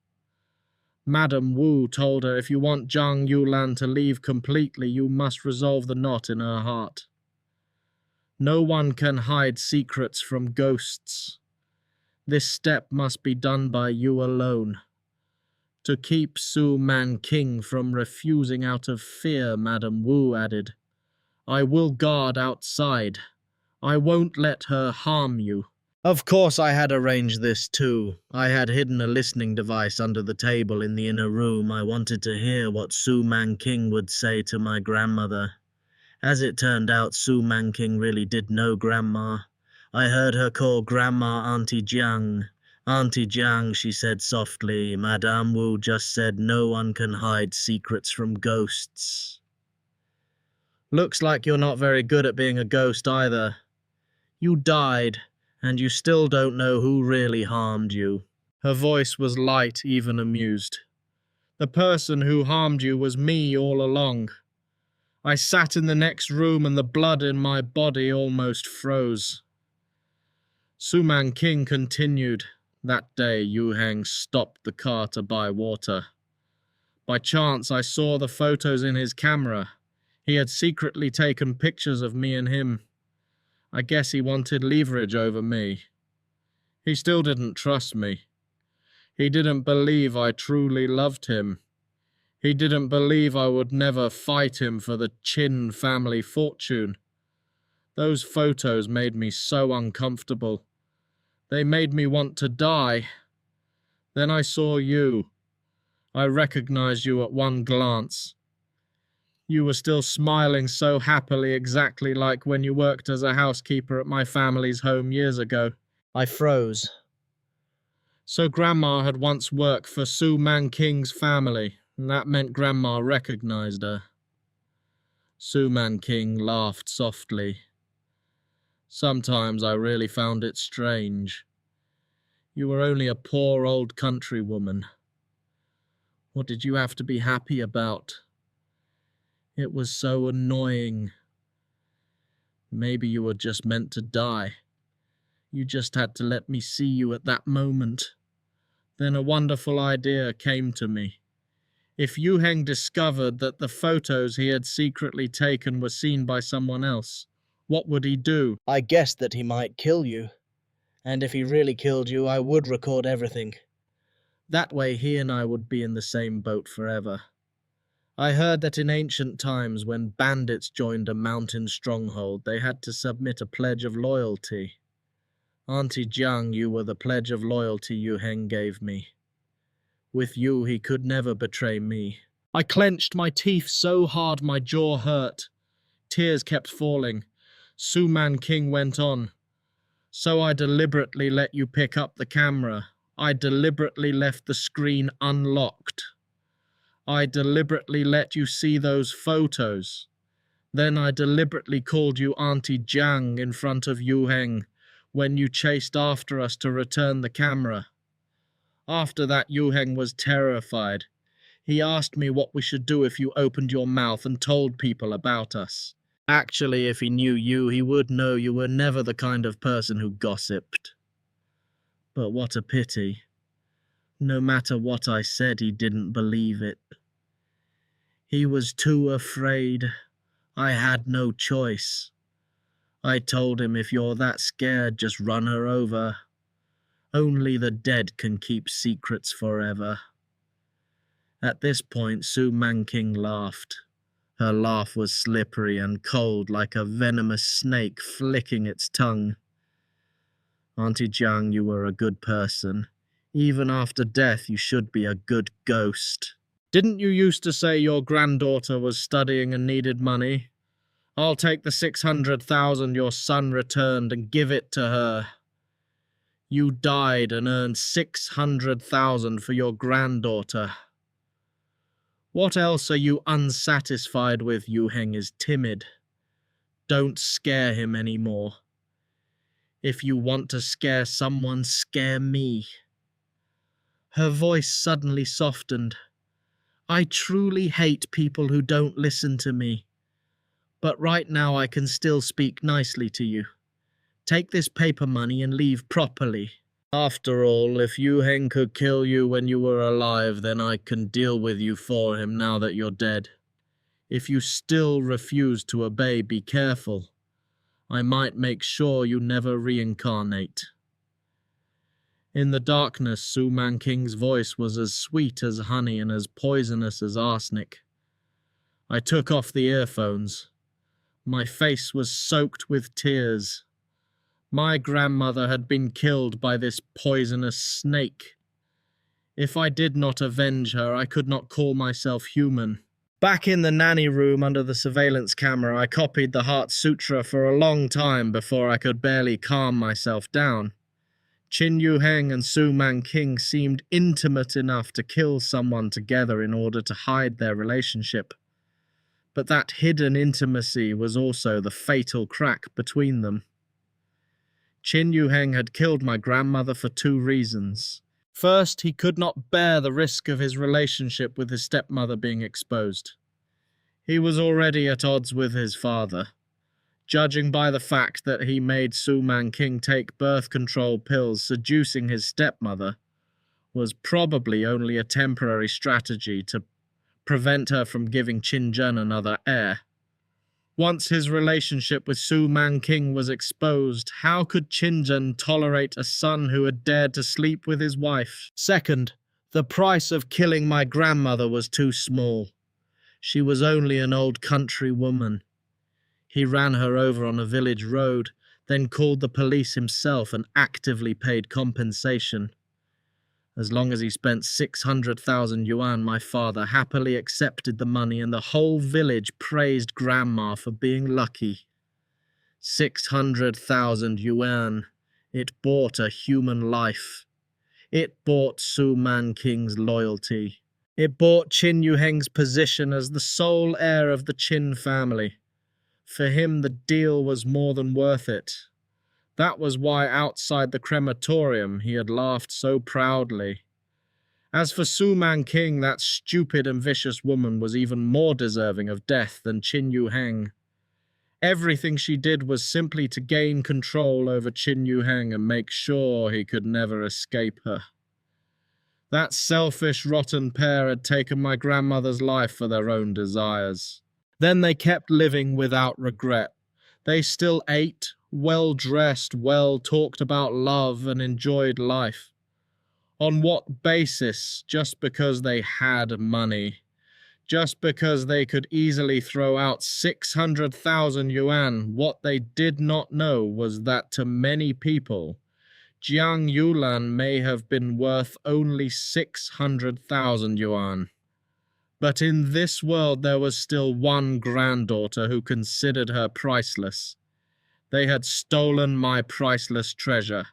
Madame Wu told her if you want Zhang Yulan to leave completely, you must resolve the knot in her heart. No one can hide secrets from ghosts. This step must be done by you alone. To keep Su Manqing from refusing out of fear, Madame Wu added, I will guard outside. I won't let her harm you. Of course I had arranged this too. I had hidden a listening device under the table in the inner room. I wanted to hear what Su Manqing would say to my grandmother. As it turned out, Su Manqing really did know Grandma. I heard her call Grandma Auntie Jiang. Auntie Jiang, she said softly. Madame Wu just said no one can hide secrets from ghosts. Looks like you're not very good at being a ghost either. You died, and you still don't know who really harmed you. Her voice was light, even amused. The person who harmed you was me all along. I sat in the next room and the blood in my body almost froze. Su Manqing continued. That day, Yuheng stopped the car to buy water. By chance, I saw the photos in his camera. He had secretly taken pictures of me and him. I guess he wanted leverage over me. He still didn't trust me. He didn't believe I truly loved him. He didn't believe I would never fight him for the Qin family fortune. Those photos made me so uncomfortable. They made me want to die. Then I saw you. I recognized you at one glance. You were still smiling so happily, exactly like when you worked as a housekeeper at my family's home years ago. I froze. So Grandma had once worked for Su Manqing's family, and that meant Grandma recognized her. Su Manqing laughed softly. Sometimes I really found it strange. You were only a poor old countrywoman. What did you have to be happy about? It was so annoying. Maybe you were just meant to die. You just had to let me see you at that moment. Then a wonderful idea came to me. If Yuheng discovered that the photos he had secretly taken were seen by someone else, what would he do? I guessed that he might kill you. And if he really killed you, I would record everything. That way he and I would be in the same boat forever. I heard that in ancient times, when bandits joined a mountain stronghold, they had to submit a pledge of loyalty. Auntie Jiang, you were the pledge of loyalty Yuheng gave me. With you, he could never betray me. I clenched my teeth so hard my jaw hurt. Tears kept falling. Manqing went on. So I deliberately let you pick up the camera. I deliberately left the screen unlocked. I deliberately let you see those photos. Then I deliberately called you Auntie Jiang in front of Yuheng when you chased after us to return the camera. After that, Yuheng was terrified. He asked me what we should do if you opened your mouth and told people about us. Actually, if he knew you, he would know you were never the kind of person who gossiped. But what a pity. No matter what I said, he didn't believe it. He was too afraid. I had no choice. I told him, if you're that scared, just run her over. Only the dead can keep secrets forever. At this point, Manqing laughed. Her laugh was slippery and cold like a venomous snake flicking its tongue. Auntie Jiang, you were a good person. Even after death, you should be a good ghost. Didn't you used to say your granddaughter was studying and needed money? I'll take the 600,000 your son returned and give it to her. You died and earned 600,000 for your granddaughter. What else are you unsatisfied with? Yuheng is timid. Don't scare him anymore. If you want to scare someone, scare me. Her voice suddenly softened. I truly hate people who don't listen to me. But right now I can still speak nicely to you. Take this paper money and leave properly. After all, if Yuheng could kill you when you were alive, then I can deal with you for him now that you're dead. If you still refuse to obey, be careful. I might make sure you never reincarnate. In the darkness, Manqing's voice was as sweet as honey and as poisonous as arsenic. I took off the earphones. My face was soaked with tears. My grandmother had been killed by this poisonous snake. If I did not avenge her, I could not call myself human. Back in the nanny room under the surveillance camera, I copied the Heart Sutra for a long time before I could barely calm myself down. Qin Yuheng and Manqing seemed intimate enough to kill someone together in order to hide their relationship. But that hidden intimacy was also the fatal crack between them. Qin Yuheng had killed my grandmother for 2 reasons. First, he could not bear the risk of his relationship with his stepmother being exposed. He was already at odds with his father. Judging by the fact that he made Manqing take birth control pills, seducing his stepmother was probably only a temporary strategy to prevent her from giving Qin Zhen another heir. Once his relationship with Manqing was exposed, how could Qin Zhen tolerate a son who had dared to sleep with his wife? Second, the price of killing my grandmother was too small. She was only an old country woman. He ran her over on a village road, then called the police himself and actively paid compensation. As long as he spent 600,000 yuan, my father happily accepted the money and the whole village praised Grandma for being lucky. 600,000 yuan. It bought a human life. It bought Manqing's loyalty. It bought Qin Yuheng's position as the sole heir of the Qin family. For him, the deal was more than worth it. That was why outside the crematorium he had laughed so proudly. As for Manqing, that stupid and vicious woman was even more deserving of death than Qin Yuheng. Everything she did was simply to gain control over Qin Yuheng and make sure he could never escape her. That selfish, rotten pair had taken my grandmother's life for their own desires. Then they kept living without regret. They still ate, well-dressed, talked about love and enjoyed life. On what basis? Just because they had money. Just because they could easily throw out 600,000 yuan, what they did not know was that to many people, Jiang Yulan may have been worth only 600,000 yuan. But in this world there was still one granddaughter who considered her priceless. They had stolen my priceless treasure,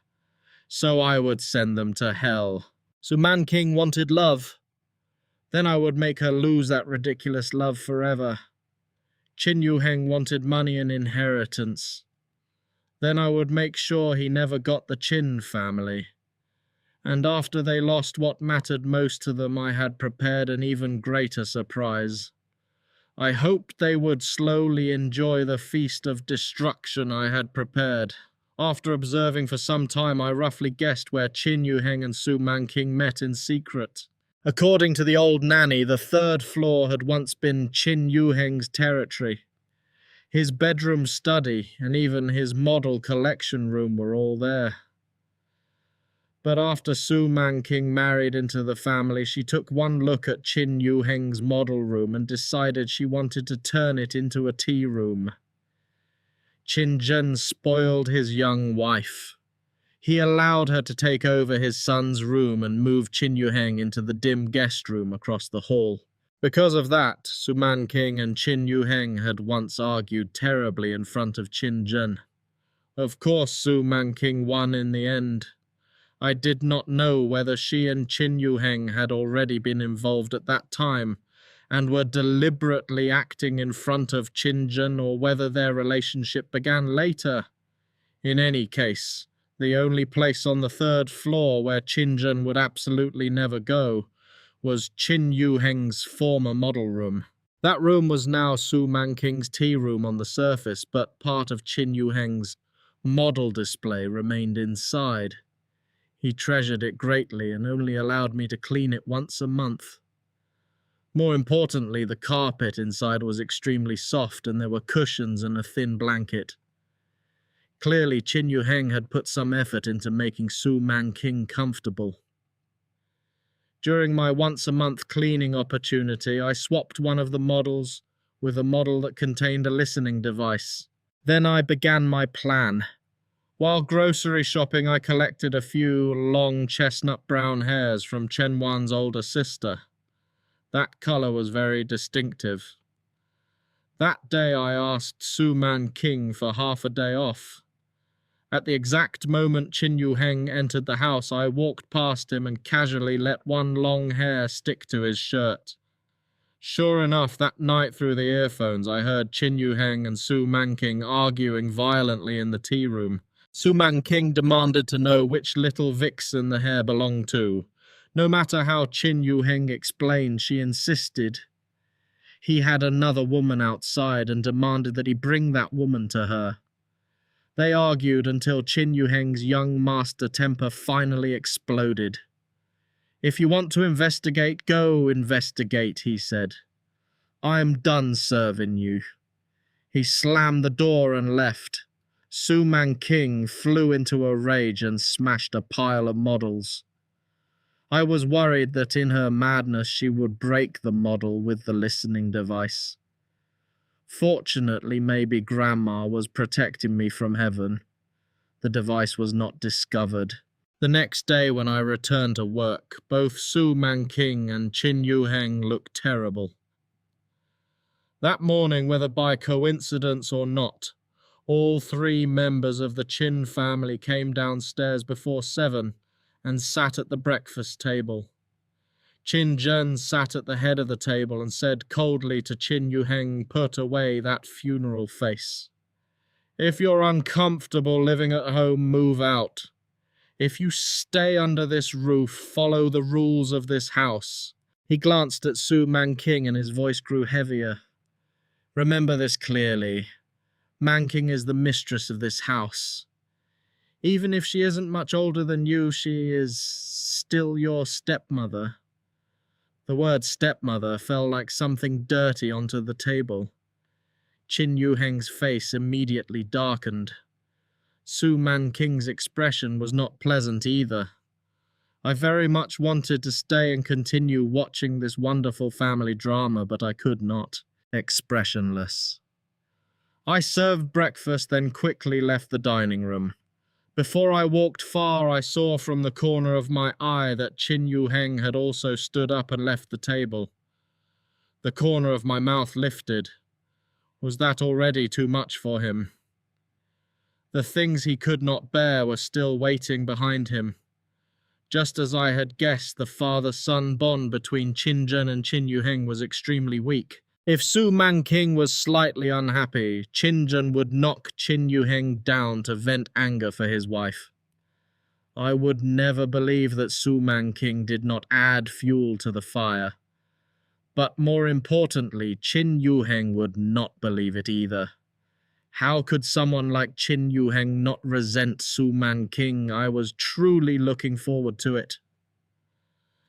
so I would send them to hell. So Manqing wanted love. Then I would make her lose that ridiculous love forever. Qin Yuheng wanted money and inheritance. Then I would make sure he never got the Qin family. And after they lost what mattered most to them, I had prepared an even greater surprise. I hoped they would slowly enjoy the feast of destruction I had prepared. After observing for some time, I roughly guessed where Qin Yuheng and Su Manqing met in secret. According to the old nanny, the third floor had once been Qin Yuheng's territory. His bedroom, study, and even his model collection room were all there. But after Su Manqing married into the family, she took one look at Qin Yuheng's model room and decided she wanted to turn it into a tea room. Qin Zhen spoiled his young wife. He allowed her to take over his son's room and move Qin Yuheng into the dim guest room across the hall. Because of that, Su Manqing and Qin Yuheng had once argued terribly in front of Qin Zhen. Of course, Su Manqing won in the end. I did not know whether she and Qin Yuheng had already been involved at that time and were deliberately acting in front of Qin Zhen, or whether their relationship began later. In any case, the only place on the third floor where Qin Zhen would absolutely never go was Qin Yuheng's former model room. That room was now Su Manqing's tea room on the surface, but part of Qin Yuheng's model display remained inside. He treasured it greatly and only allowed me to clean it once a month. More importantly, the carpet inside was extremely soft and there were cushions and a thin blanket. Clearly, Qin Yuheng had put some effort into making Su Manqing comfortable. During my once-a-month cleaning opportunity, I swapped one of the models with a model that contained a listening device. Then I began my plan. While grocery shopping, I collected a few long chestnut brown hairs from Chen Wan's older sister. That color was very distinctive. That day I asked Su Manqing for half a day off. At the exact moment Qin Yuheng entered the house, I walked past him and casually let one long hair stick to his shirt. Sure enough, that night through the earphones, I heard Qin Yuheng and Su Manqing arguing violently in the tea room. Su Manqing demanded to know which little vixen the hair belonged to. No matter how Qin Yuheng explained, she insisted. He had another woman outside and demanded that he bring that woman to her. They argued until Qin Yuheng's young master temper finally exploded. "If you want to investigate, go investigate," he said. "I'm done serving you." He slammed the door and left. Su Manqing flew into a rage and smashed a pile of models. I was worried that in her madness she would break the model with the listening device. Fortunately, maybe Grandma was protecting me from heaven. The device was not discovered. The next day when I returned to work, both Su Manqing and Qin Yuheng looked terrible. That morning, whether by coincidence or not, all three members of the Qin family came downstairs before 7 and sat at the breakfast table. Qin Zhen sat at the head of the table and said coldly to Qin Yuheng, "Put away that funeral face. If you're uncomfortable living at home, move out. If you stay under this roof, follow the rules of this house." He glanced at Su Manqing and his voice grew heavier. "Remember this clearly. Manqing is the mistress of this house. Even if she isn't much older than you, she is still your stepmother." The word stepmother fell like something dirty onto the table. Qin Yuheng's face immediately darkened. Su Manqing's expression was not pleasant either. I very much wanted to stay and continue watching this wonderful family drama, but I could not. Expressionless. I served breakfast, then quickly left the dining room. Before I walked far, I saw from the corner of my eye that Qin Yuheng had also stood up and left the table. The corner of my mouth lifted. Was that already too much for him? The things he could not bear were still waiting behind him. Just as I had guessed, the father-son bond between Qin Zhen and Qin Yuheng was extremely weak. If Su Manqing was slightly unhappy, Qin Zhen would knock Qin Yuheng down to vent anger for his wife. I would never believe that Su Manqing did not add fuel to the fire. But more importantly, Qin Yuheng would not believe it either. How could someone like Qin Yuheng not resent Su Manqing? I was truly looking forward to it.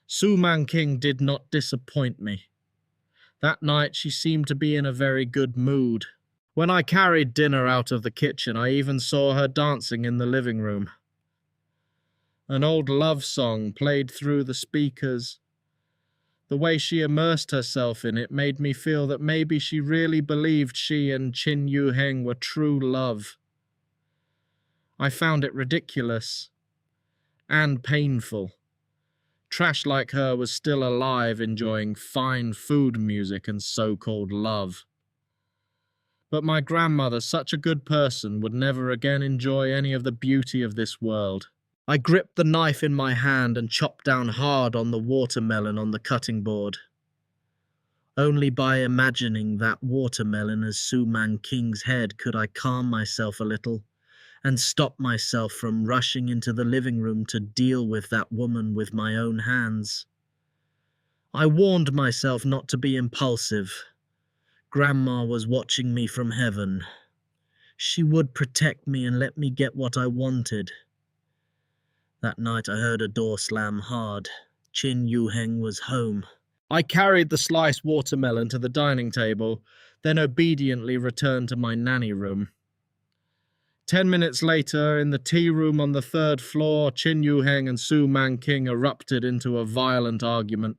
Su Manqing did not disappoint me. That night she seemed to be in a very good mood. When I carried dinner out of the kitchen, I even saw her dancing in the living room. An old love song played through the speakers. The way she immersed herself in it made me feel that maybe she really believed she and Qin Yuheng were true love. I found it ridiculous and painful. Trash like her was still alive, enjoying fine food music and so-called love. But my grandmother, such a good person, would never again enjoy any of the beauty of this world. I gripped the knife in my hand and chopped down hard on the watermelon on the cutting board. Only by imagining that watermelon as Su Manqing's head could I calm myself a little and stop myself from rushing into the living room to deal with that woman with my own hands. I warned myself not to be impulsive. Grandma was watching me from heaven. She would protect me and let me get what I wanted. That night I heard a door slam hard. Qin Yuheng was home. I carried the sliced watermelon to the dining table, then obediently returned to my nanny room. 10 minutes later, in the tea room on the 3rd floor, Qin Yuheng and Su Manqing erupted into a violent argument.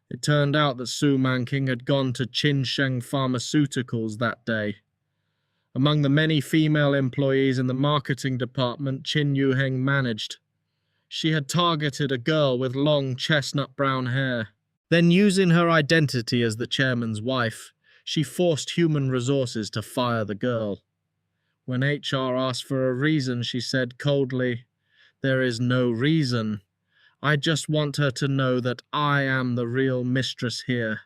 It turned out that Su Manqing had gone to Qinsheng Pharmaceuticals that day. Among the many female employees in the marketing department Qin Yuheng managed, she had targeted a girl with long chestnut brown hair. Then, using her identity as the chairman's wife, she forced human resources to fire the girl. When HR asked for a reason, she said coldly, "There is no reason. I just want her to know that I am the real mistress here."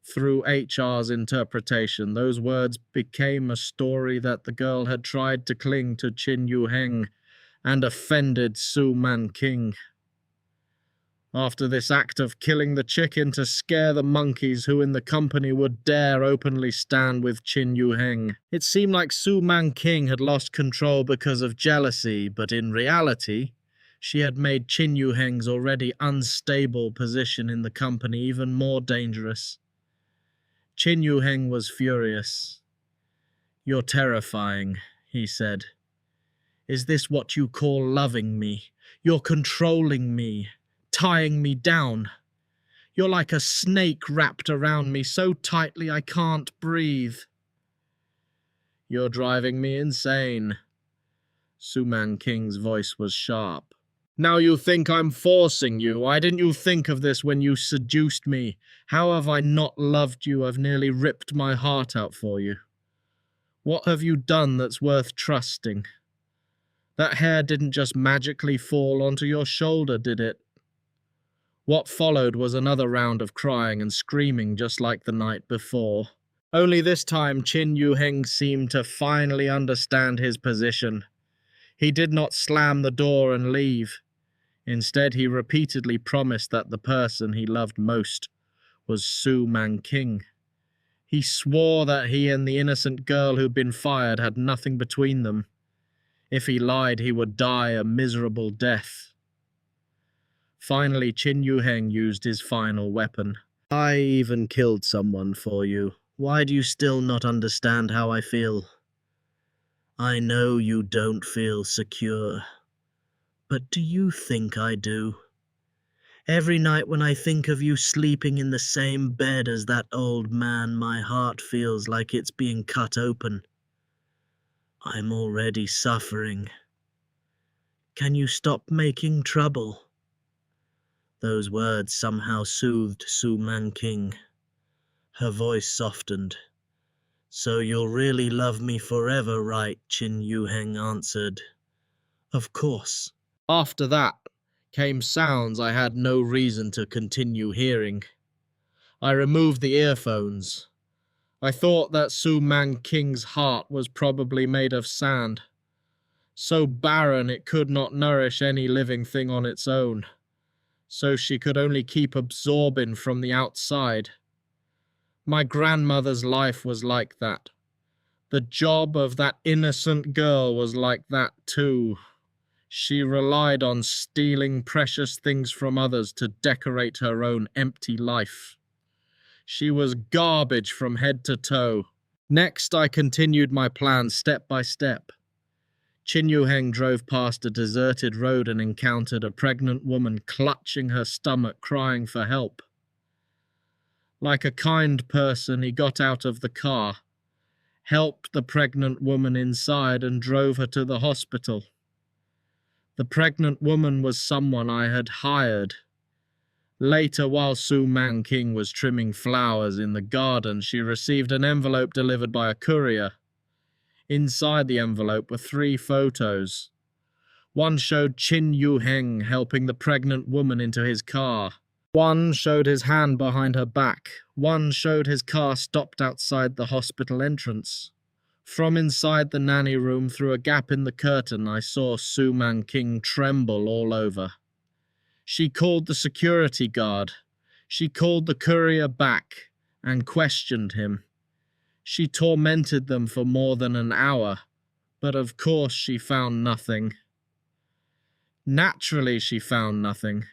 Through HR's interpretation, those words became a story that the girl had tried to cling to Qin Yuheng and offended Su Manqing. After this act of killing the chicken to scare the monkeys who in the company would dare openly stand with Qin Yuheng, it seemed like Su Manqing had lost control because of jealousy, but in reality, she had made Qin Yuheng's already unstable position in the company even more dangerous. Qin Yuheng was furious. "You're terrifying," he said. "Is this what you call loving me? You're controlling me, tying me down. You're like a snake wrapped around me so tightly I can't breathe." "You're driving me insane." Su Manqing's voice was sharp. "Now you think I'm forcing you. Why didn't you think of this when you seduced me? How have I not loved you? I've nearly ripped my heart out for you. What have you done that's worth trusting? That hair didn't just magically fall onto your shoulder, did it?" What followed was another round of crying and screaming just like the night before. Only this time Qin Yuheng seemed to finally understand his position. He did not slam the door and leave. Instead, he repeatedly promised that the person he loved most was Su Manqing. He swore that he and the innocent girl who'd been fired had nothing between them. If he lied, he would die a miserable death. Finally, Qin Yuheng used his final weapon. "I even killed someone for you. Why do you still not understand how I feel? I know you don't feel secure, But do you think I do? Every night when I think of you sleeping in the same bed as that old man, my heart feels like it's being cut open. I'm already suffering. Can you stop making trouble?" Those words somehow soothed Su Manqing. Her voice softened. "So you'll really love me forever, right?" Qin Yuheng answered. "Of course." After that came sounds I had no reason to continue hearing. I removed the earphones. I thought that Su Manqing's heart was probably made of sand, so barren it could not nourish any living thing on its own, so she could only keep absorbing from the outside. My grandmother's life was like that. The job of that innocent girl was like that too. She relied on stealing precious things from others to decorate her own empty life. She was garbage from head to toe. Next, I continued my plan step by step. Qin Yuheng drove past a deserted road and encountered a pregnant woman clutching her stomach, crying for help. Like a kind person, he got out of the car, helped the pregnant woman inside, and drove her to the hospital. The pregnant woman was someone I had hired. Later, while Su Manqing was trimming flowers in the garden, she received an envelope delivered by a courier. Inside the envelope were 3 photos. One showed Qin Yuheng helping the pregnant woman into his car. One showed his hand behind her back. One showed his car stopped outside the hospital entrance. From inside the nanny room, through a gap in the curtain, I saw Su Manqing tremble all over. She called the security guard. She called the courier back and questioned him. She tormented them for more than an hour, but of course she found nothing. Naturally she found nothing,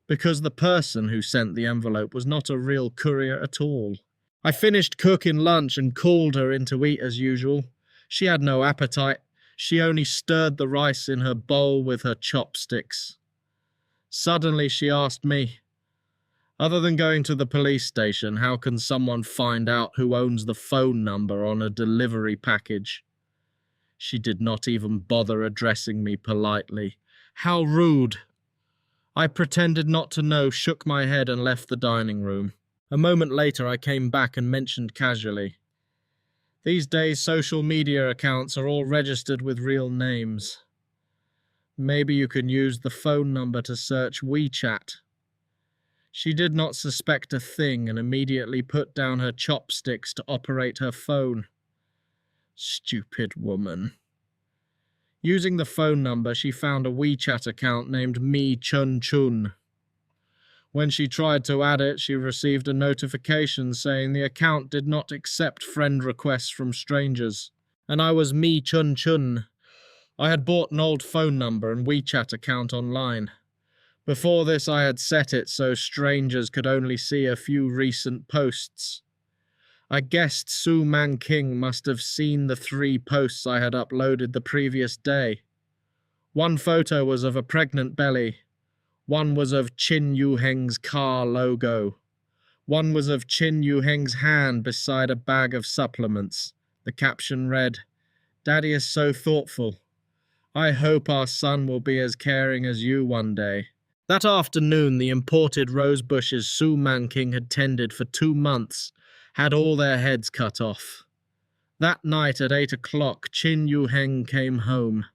because the person who sent the envelope was not a real courier at all. I finished cooking lunch and called her in to eat as usual. She had no appetite. She only stirred the rice in her bowl with her chopsticks. Suddenly she asked me, "Other than going to the police station, how can someone find out who owns the phone number on a delivery package?" She did not even bother addressing me politely. How rude! I pretended not to know, shook my head, and left the dining room. A moment later I came back and mentioned casually, "These days social media accounts are all registered with real names. Maybe you can use the phone number to search WeChat." She did not suspect a thing and immediately put down her chopsticks to operate her phone. Stupid woman. Using the phone number, she found a WeChat account named Mi Chun Chun. When she tried to add it, she received a notification saying the account did not accept friend requests from strangers. And I was Mi Chun Chun. I had bought an old phone number and WeChat account online. Before this, I had set it so strangers could only see a few recent posts. I guessed Su Manqing must have seen the 3 posts I had uploaded the previous day. One photo was of a pregnant belly. One was of Qin Yuheng's car logo. One was of Qin Yuheng's hand beside a bag of supplements. The caption read, "Daddy is so thoughtful. I hope our son will be as caring as you one day." That afternoon, the imported rose bushes Su Manqing had tended for 2 months had all their heads cut off. That night at 8 o'clock, Qin Yuheng came home.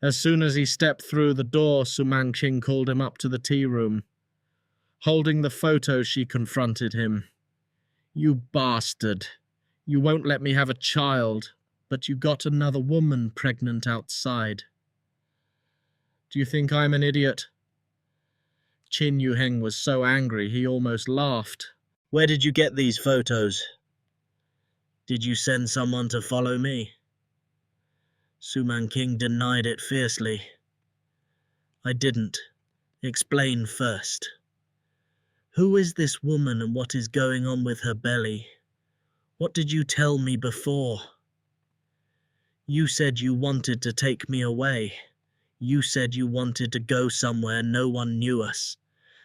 As soon as he stepped through the door, Su Manqing called him up to the tea room. Holding the photo, she confronted him. "You bastard. You won't let me have a child, but you got another woman pregnant outside. Do you think I'm an idiot?" Qin Yuheng was so angry he almost laughed. "Where did you get these photos? Did you send someone to follow me?" Su Manqing denied it fiercely. "I didn't. Explain first. Who is this woman and what is going on with her belly? What did you tell me before? You said you wanted to take me away. You said you wanted to go somewhere no one knew us,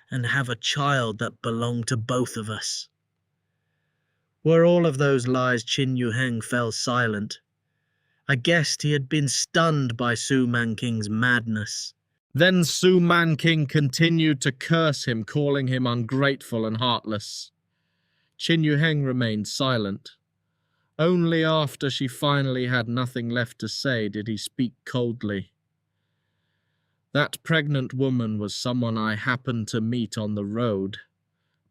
and have a child that belonged to both of us." Were all of those lies, Qin Yuheng fell silent. I guessed he had been stunned by Su Manqing's madness. Then Su Manqing continued to curse him, calling him ungrateful and heartless. Qin Yuheng remained silent. Only after she finally had nothing left to say did he speak coldly. "That pregnant woman was someone I happened to meet on the road.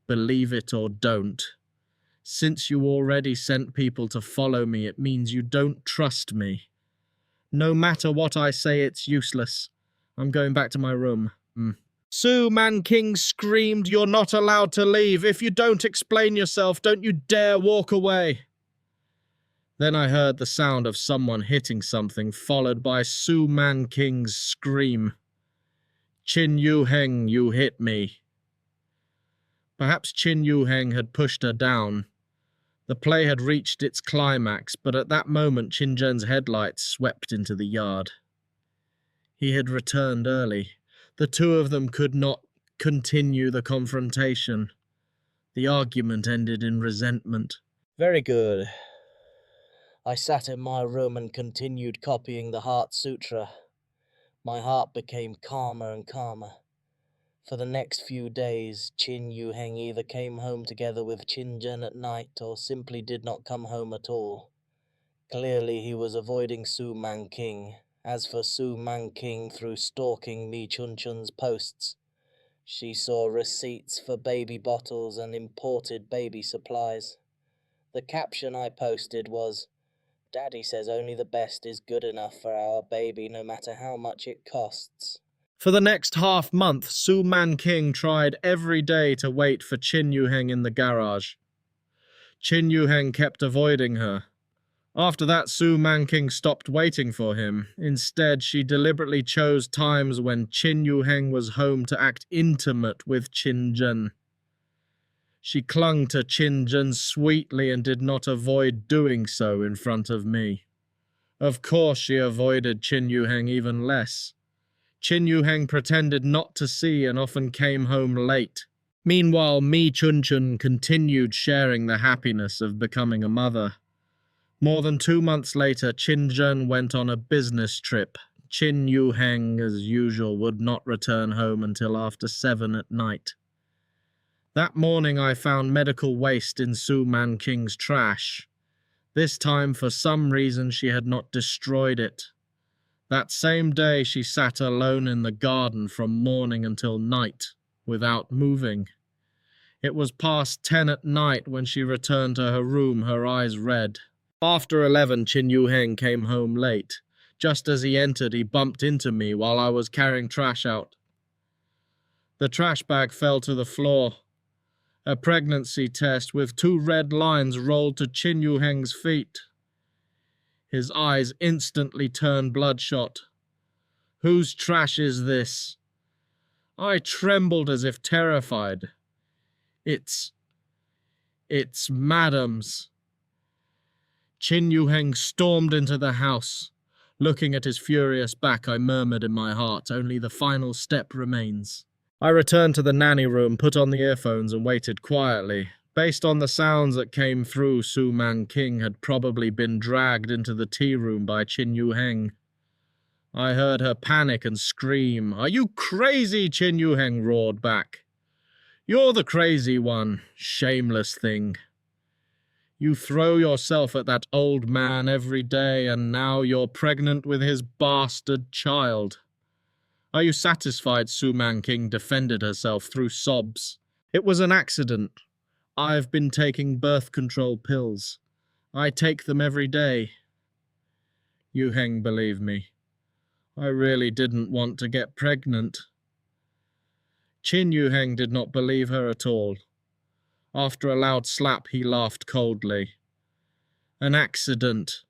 Believe it or don't. Since you already sent people to follow me, it means you don't trust me. No matter what I say, it's useless. I'm going back to my room." Su Manqing screamed, "You're not allowed to leave. If you don't explain yourself, don't you dare walk away." Then I heard the sound of someone hitting something, followed by Su Manqing's scream. "Qin Yuheng, you hit me." Perhaps Qin Yuheng had pushed her down. The play had reached its climax, but at that moment Qin Zhen's headlights swept into the yard. He had returned early. The two of them could not continue the confrontation. The argument ended in resentment. Very good. I sat in my room and continued copying the Heart Sutra. My heart became calmer and calmer. For the next few days, Qin Yuheng either came home together with Qin Zhen at night or simply did not come home at all. Clearly he was avoiding Su Manqing. As for Su Manqing, through stalking Mi Chunchun's posts, she saw receipts for baby bottles and imported baby supplies. The caption I posted was, "Daddy says only the best is good enough for our baby, no matter how much it costs." For the next half-month, Su Manqing tried every day to wait for Qin Yuheng in the garage. Qin Yuheng kept avoiding her. After that, Su Manqing stopped waiting for him. Instead, she deliberately chose times when Qin Yuheng was home to act intimate with Qin Zhen. She clung to Qin Zhen sweetly and did not avoid doing so in front of me. Of course, she avoided Qin Yuheng even less. Qin Yuheng pretended not to see and often came home late. Meanwhile, Mi Chunchun continued sharing the happiness of becoming a mother. More than 2 months later, Qin Zhen went on a business trip. Qin Yuheng, as usual, would not return home until after 7 at night. That morning I found medical waste in Su Manqing's trash. This time, for some reason, she had not destroyed it. That same day, she sat alone in the garden from morning until night, without moving. It was past 10 at night when she returned to her room, her eyes red. After 11, Qin Yuheng came home late. Just as he entered, he bumped into me while I was carrying trash out. The trash bag fell to the floor. A pregnancy test with 2 red lines rolled to Qin Yuheng's feet. His eyes instantly turned bloodshot. "Whose trash is this?" I trembled as if terrified. It's Madam's." Qin Yuheng stormed into the house. Looking at his furious back, I murmured in my heart, "Only the final step remains." I returned to the nanny room, put on the earphones, and waited quietly. Based on the sounds that came through, Su Manqing had probably been dragged into the tea room by Qin Yuheng. I heard her panic and scream. "Are you crazy?" Qin Yuheng roared back. "You're the crazy one, shameless thing. You throw yourself at that old man every day, and now you're pregnant with his bastard child. Are you satisfied?" Su Manqing defended herself through sobs. "It was an accident. I've been taking birth control pills. I take them every day." Yuheng believed me. I really didn't want to get pregnant. Qin Yuheng did not believe her at all. After a loud slap, he laughed coldly. "An accident.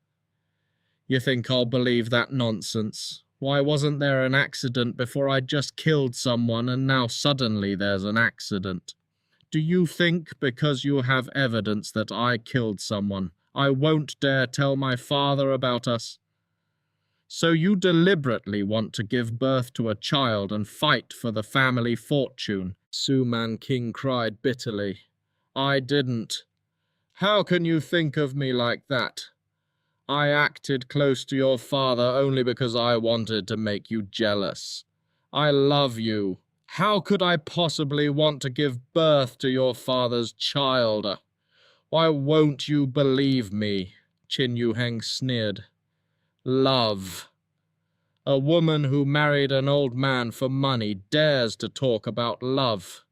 You think I'll believe that nonsense? Why wasn't there an accident before I just killed someone and now suddenly there's an accident? Do you think because you have evidence that I killed someone, I won't dare tell my father about us?" So you deliberately want to give birth to a child and fight for the family fortune? Su Manqing cried bitterly. I didn't. How can you think of me like that? I acted close to your father only because I wanted to make you jealous. I love you. How could I possibly want to give birth to your father's child? Why won't you believe me? Qin Yuheng sneered. Love. A woman who married an old man for money dares to talk about love.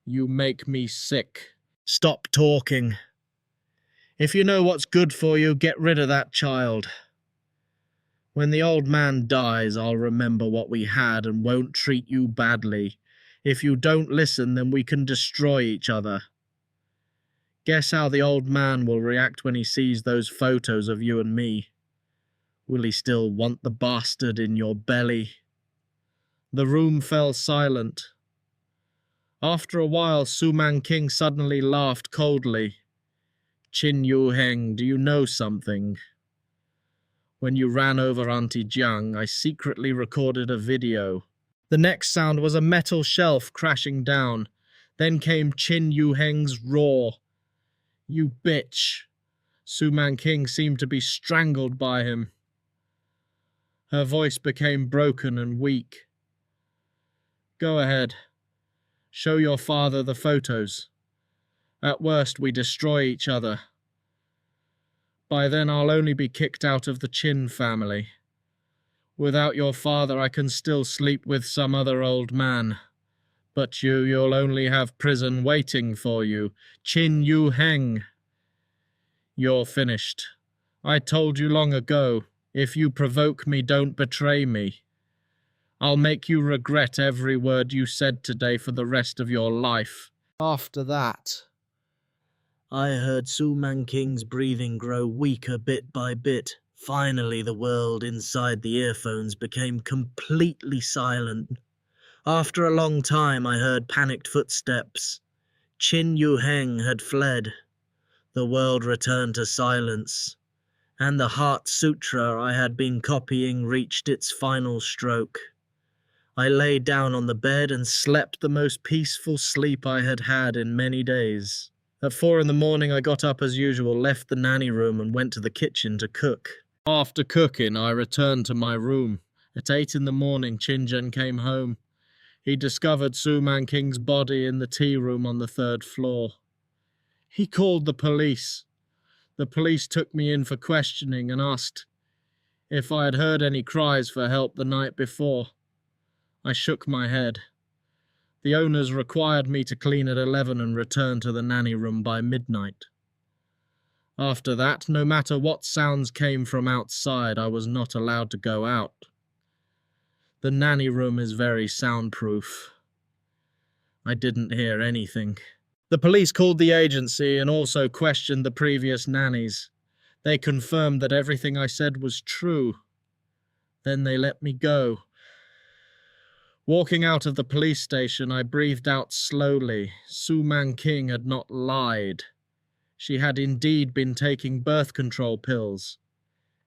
You make me sick. Stop talking. If you know what's good for you, get rid of that child. When the old man dies, I'll remember what we had and won't treat you badly. If you don't listen, then we can destroy each other. Guess how the old man will react when he sees those photos of you and me. Will he still want the bastard in your belly? The room fell silent. After a while, Su Manqing suddenly laughed coldly. Qin Yuheng, do you know something? When you ran over Auntie Jiang, I secretly recorded a video. The next sound was a metal shelf crashing down. Then came Qin Yuheng's roar. You bitch. Su Manqing seemed to be strangled by him. Her voice became broken and weak. Go ahead. Show your father the photos. At worst, we destroy each other. By then, I'll only be kicked out of the Qin family. Without your father, I can still sleep with some other old man. But you'll only have prison waiting for you. Qin Yuheng. You're finished. I told you long ago, if you provoke me, don't betray me. I'll make you regret every word you said today for the rest of your life. After that... I heard Su Manqing's breathing grow weaker bit by bit. Finally, the world inside the earphones became completely silent. After a long time, I heard panicked footsteps. Qin Yuheng had fled. The world returned to silence, and the Heart Sutra I had been copying reached its final stroke. I lay down on the bed and slept the most peaceful sleep I had had in many days. At 4 in the morning, I got up as usual, left the nanny room and went to the kitchen to cook. After cooking, I returned to my room. At 8 in the morning, Qinzhen came home. He discovered Su Manqing's body in the tea room on the 3rd floor. He called the police. The police took me in for questioning and asked if I had heard any cries for help the night before. I shook my head. The owners required me to clean at 11 and return to the nanny room by midnight. After that, no matter what sounds came from outside, I was not allowed to go out. The nanny room is very soundproof. I didn't hear anything. The police called the agency and also questioned the previous nannies. They confirmed that everything I said was true. Then they let me go. Walking out of the police station, I breathed out slowly. Su Manqing had not lied. She had indeed been taking birth control pills.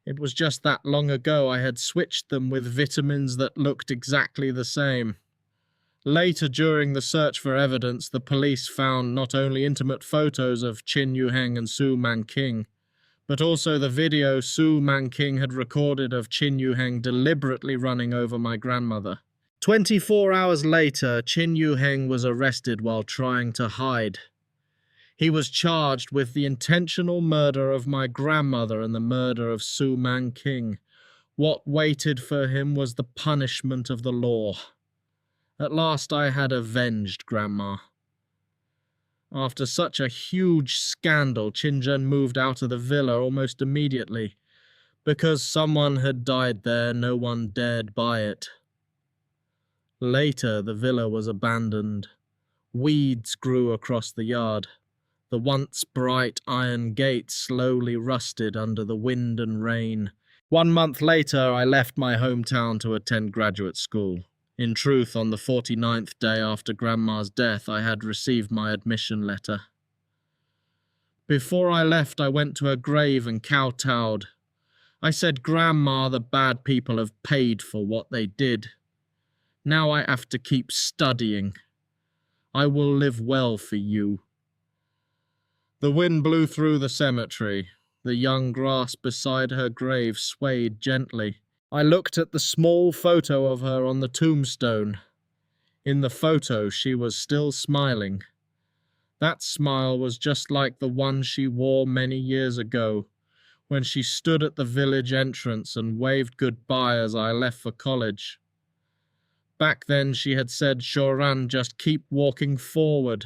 It was just that long ago I had switched them with vitamins that looked exactly the same. Later, during the search for evidence, the police found not only intimate photos of Qin Yuheng and Su Manqing, but also the video Su Manqing had recorded of Qin Yuheng deliberately running over my grandmother. 24 hours later, Qin Yuheng was arrested while trying to hide. He was charged with the intentional murder of my grandmother and the murder of Su Manqing. What waited for him was the punishment of the law. At last I had avenged Grandma. After such a huge scandal, Qinzhen moved out of the villa almost immediately. Because someone had died there, no one dared buy it. Later, the villa was abandoned. Weeds grew across the yard. The once bright iron gate slowly rusted under the wind and rain. 1 month later, I left my hometown to attend graduate school. In truth, on the 49th day after Grandma's death, I had received my admission letter. Before I left, I went to her grave and kowtowed. I said, Grandma, the bad people have paid for what they did. Now I have to keep studying. I will live well for you. The wind blew through the cemetery. The young grass beside her grave swayed gently. I looked at the small photo of her on the tombstone. In the photo, she was still smiling. That smile was just like the one she wore many years ago, when she stood at the village entrance and waved goodbye as I left for college. Back then she had said, Xiaoran, just keep walking forward.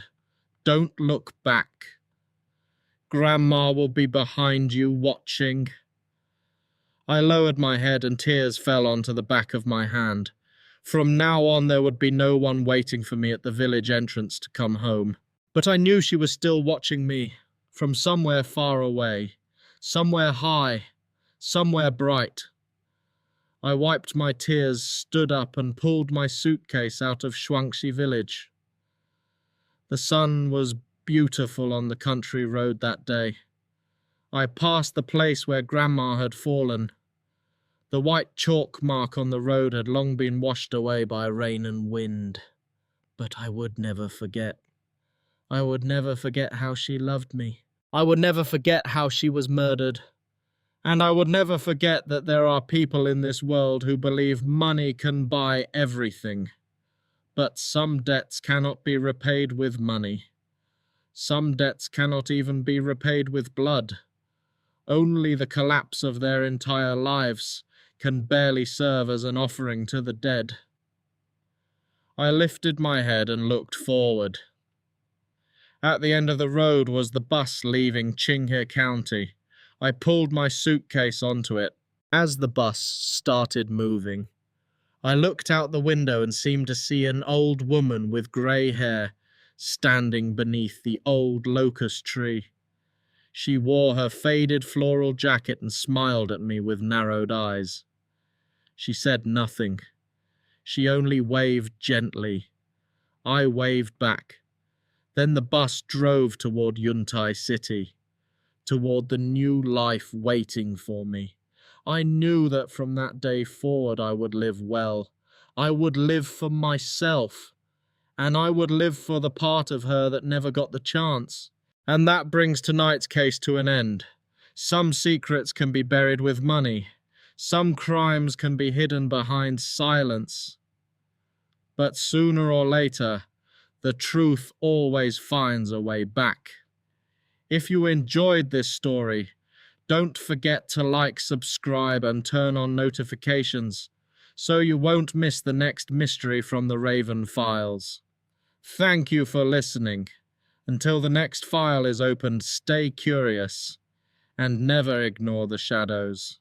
Don't look back. Grandma will be behind you watching. I lowered my head and tears fell onto the back of my hand. From now on there would be no one waiting for me at the village entrance to come home. But I knew she was still watching me, from somewhere far away, somewhere high, somewhere bright. I wiped my tears, stood up and pulled my suitcase out of Shuangxi village. The sun was beautiful on the country road that day. I passed the place where Grandma had fallen. The white chalk mark on the road had long been washed away by rain and wind. But I would never forget. I would never forget how she loved me. I would never forget how she was murdered. And I would never forget that there are people in this world who believe money can buy everything. But some debts cannot be repaid with money. Some debts cannot even be repaid with blood. Only the collapse of their entire lives can barely serve as an offering to the dead. I lifted my head and looked forward. At the end of the road was the bus leaving Qin County. I pulled my suitcase onto it. As the bus started moving, I looked out the window and seemed to see an old woman with grey hair standing beneath the old locust tree. She wore her faded floral jacket and smiled at me with narrowed eyes. She said nothing. She only waved gently. I waved back. Then the bus drove toward Yuntai City, toward the new life waiting for me. I knew that from that day forward I would live well. I would live for myself, and I would live for the part of her that never got the chance. And that brings tonight's case to an end. Some secrets can be buried with money. Some crimes can be hidden behind silence. But sooner or later, the truth always finds a way back. If you enjoyed this story, don't forget to like, subscribe, and turn on notifications so you won't miss the next mystery from the Raven Files. Thank you for listening. Until the next file is opened, stay curious and never ignore the shadows.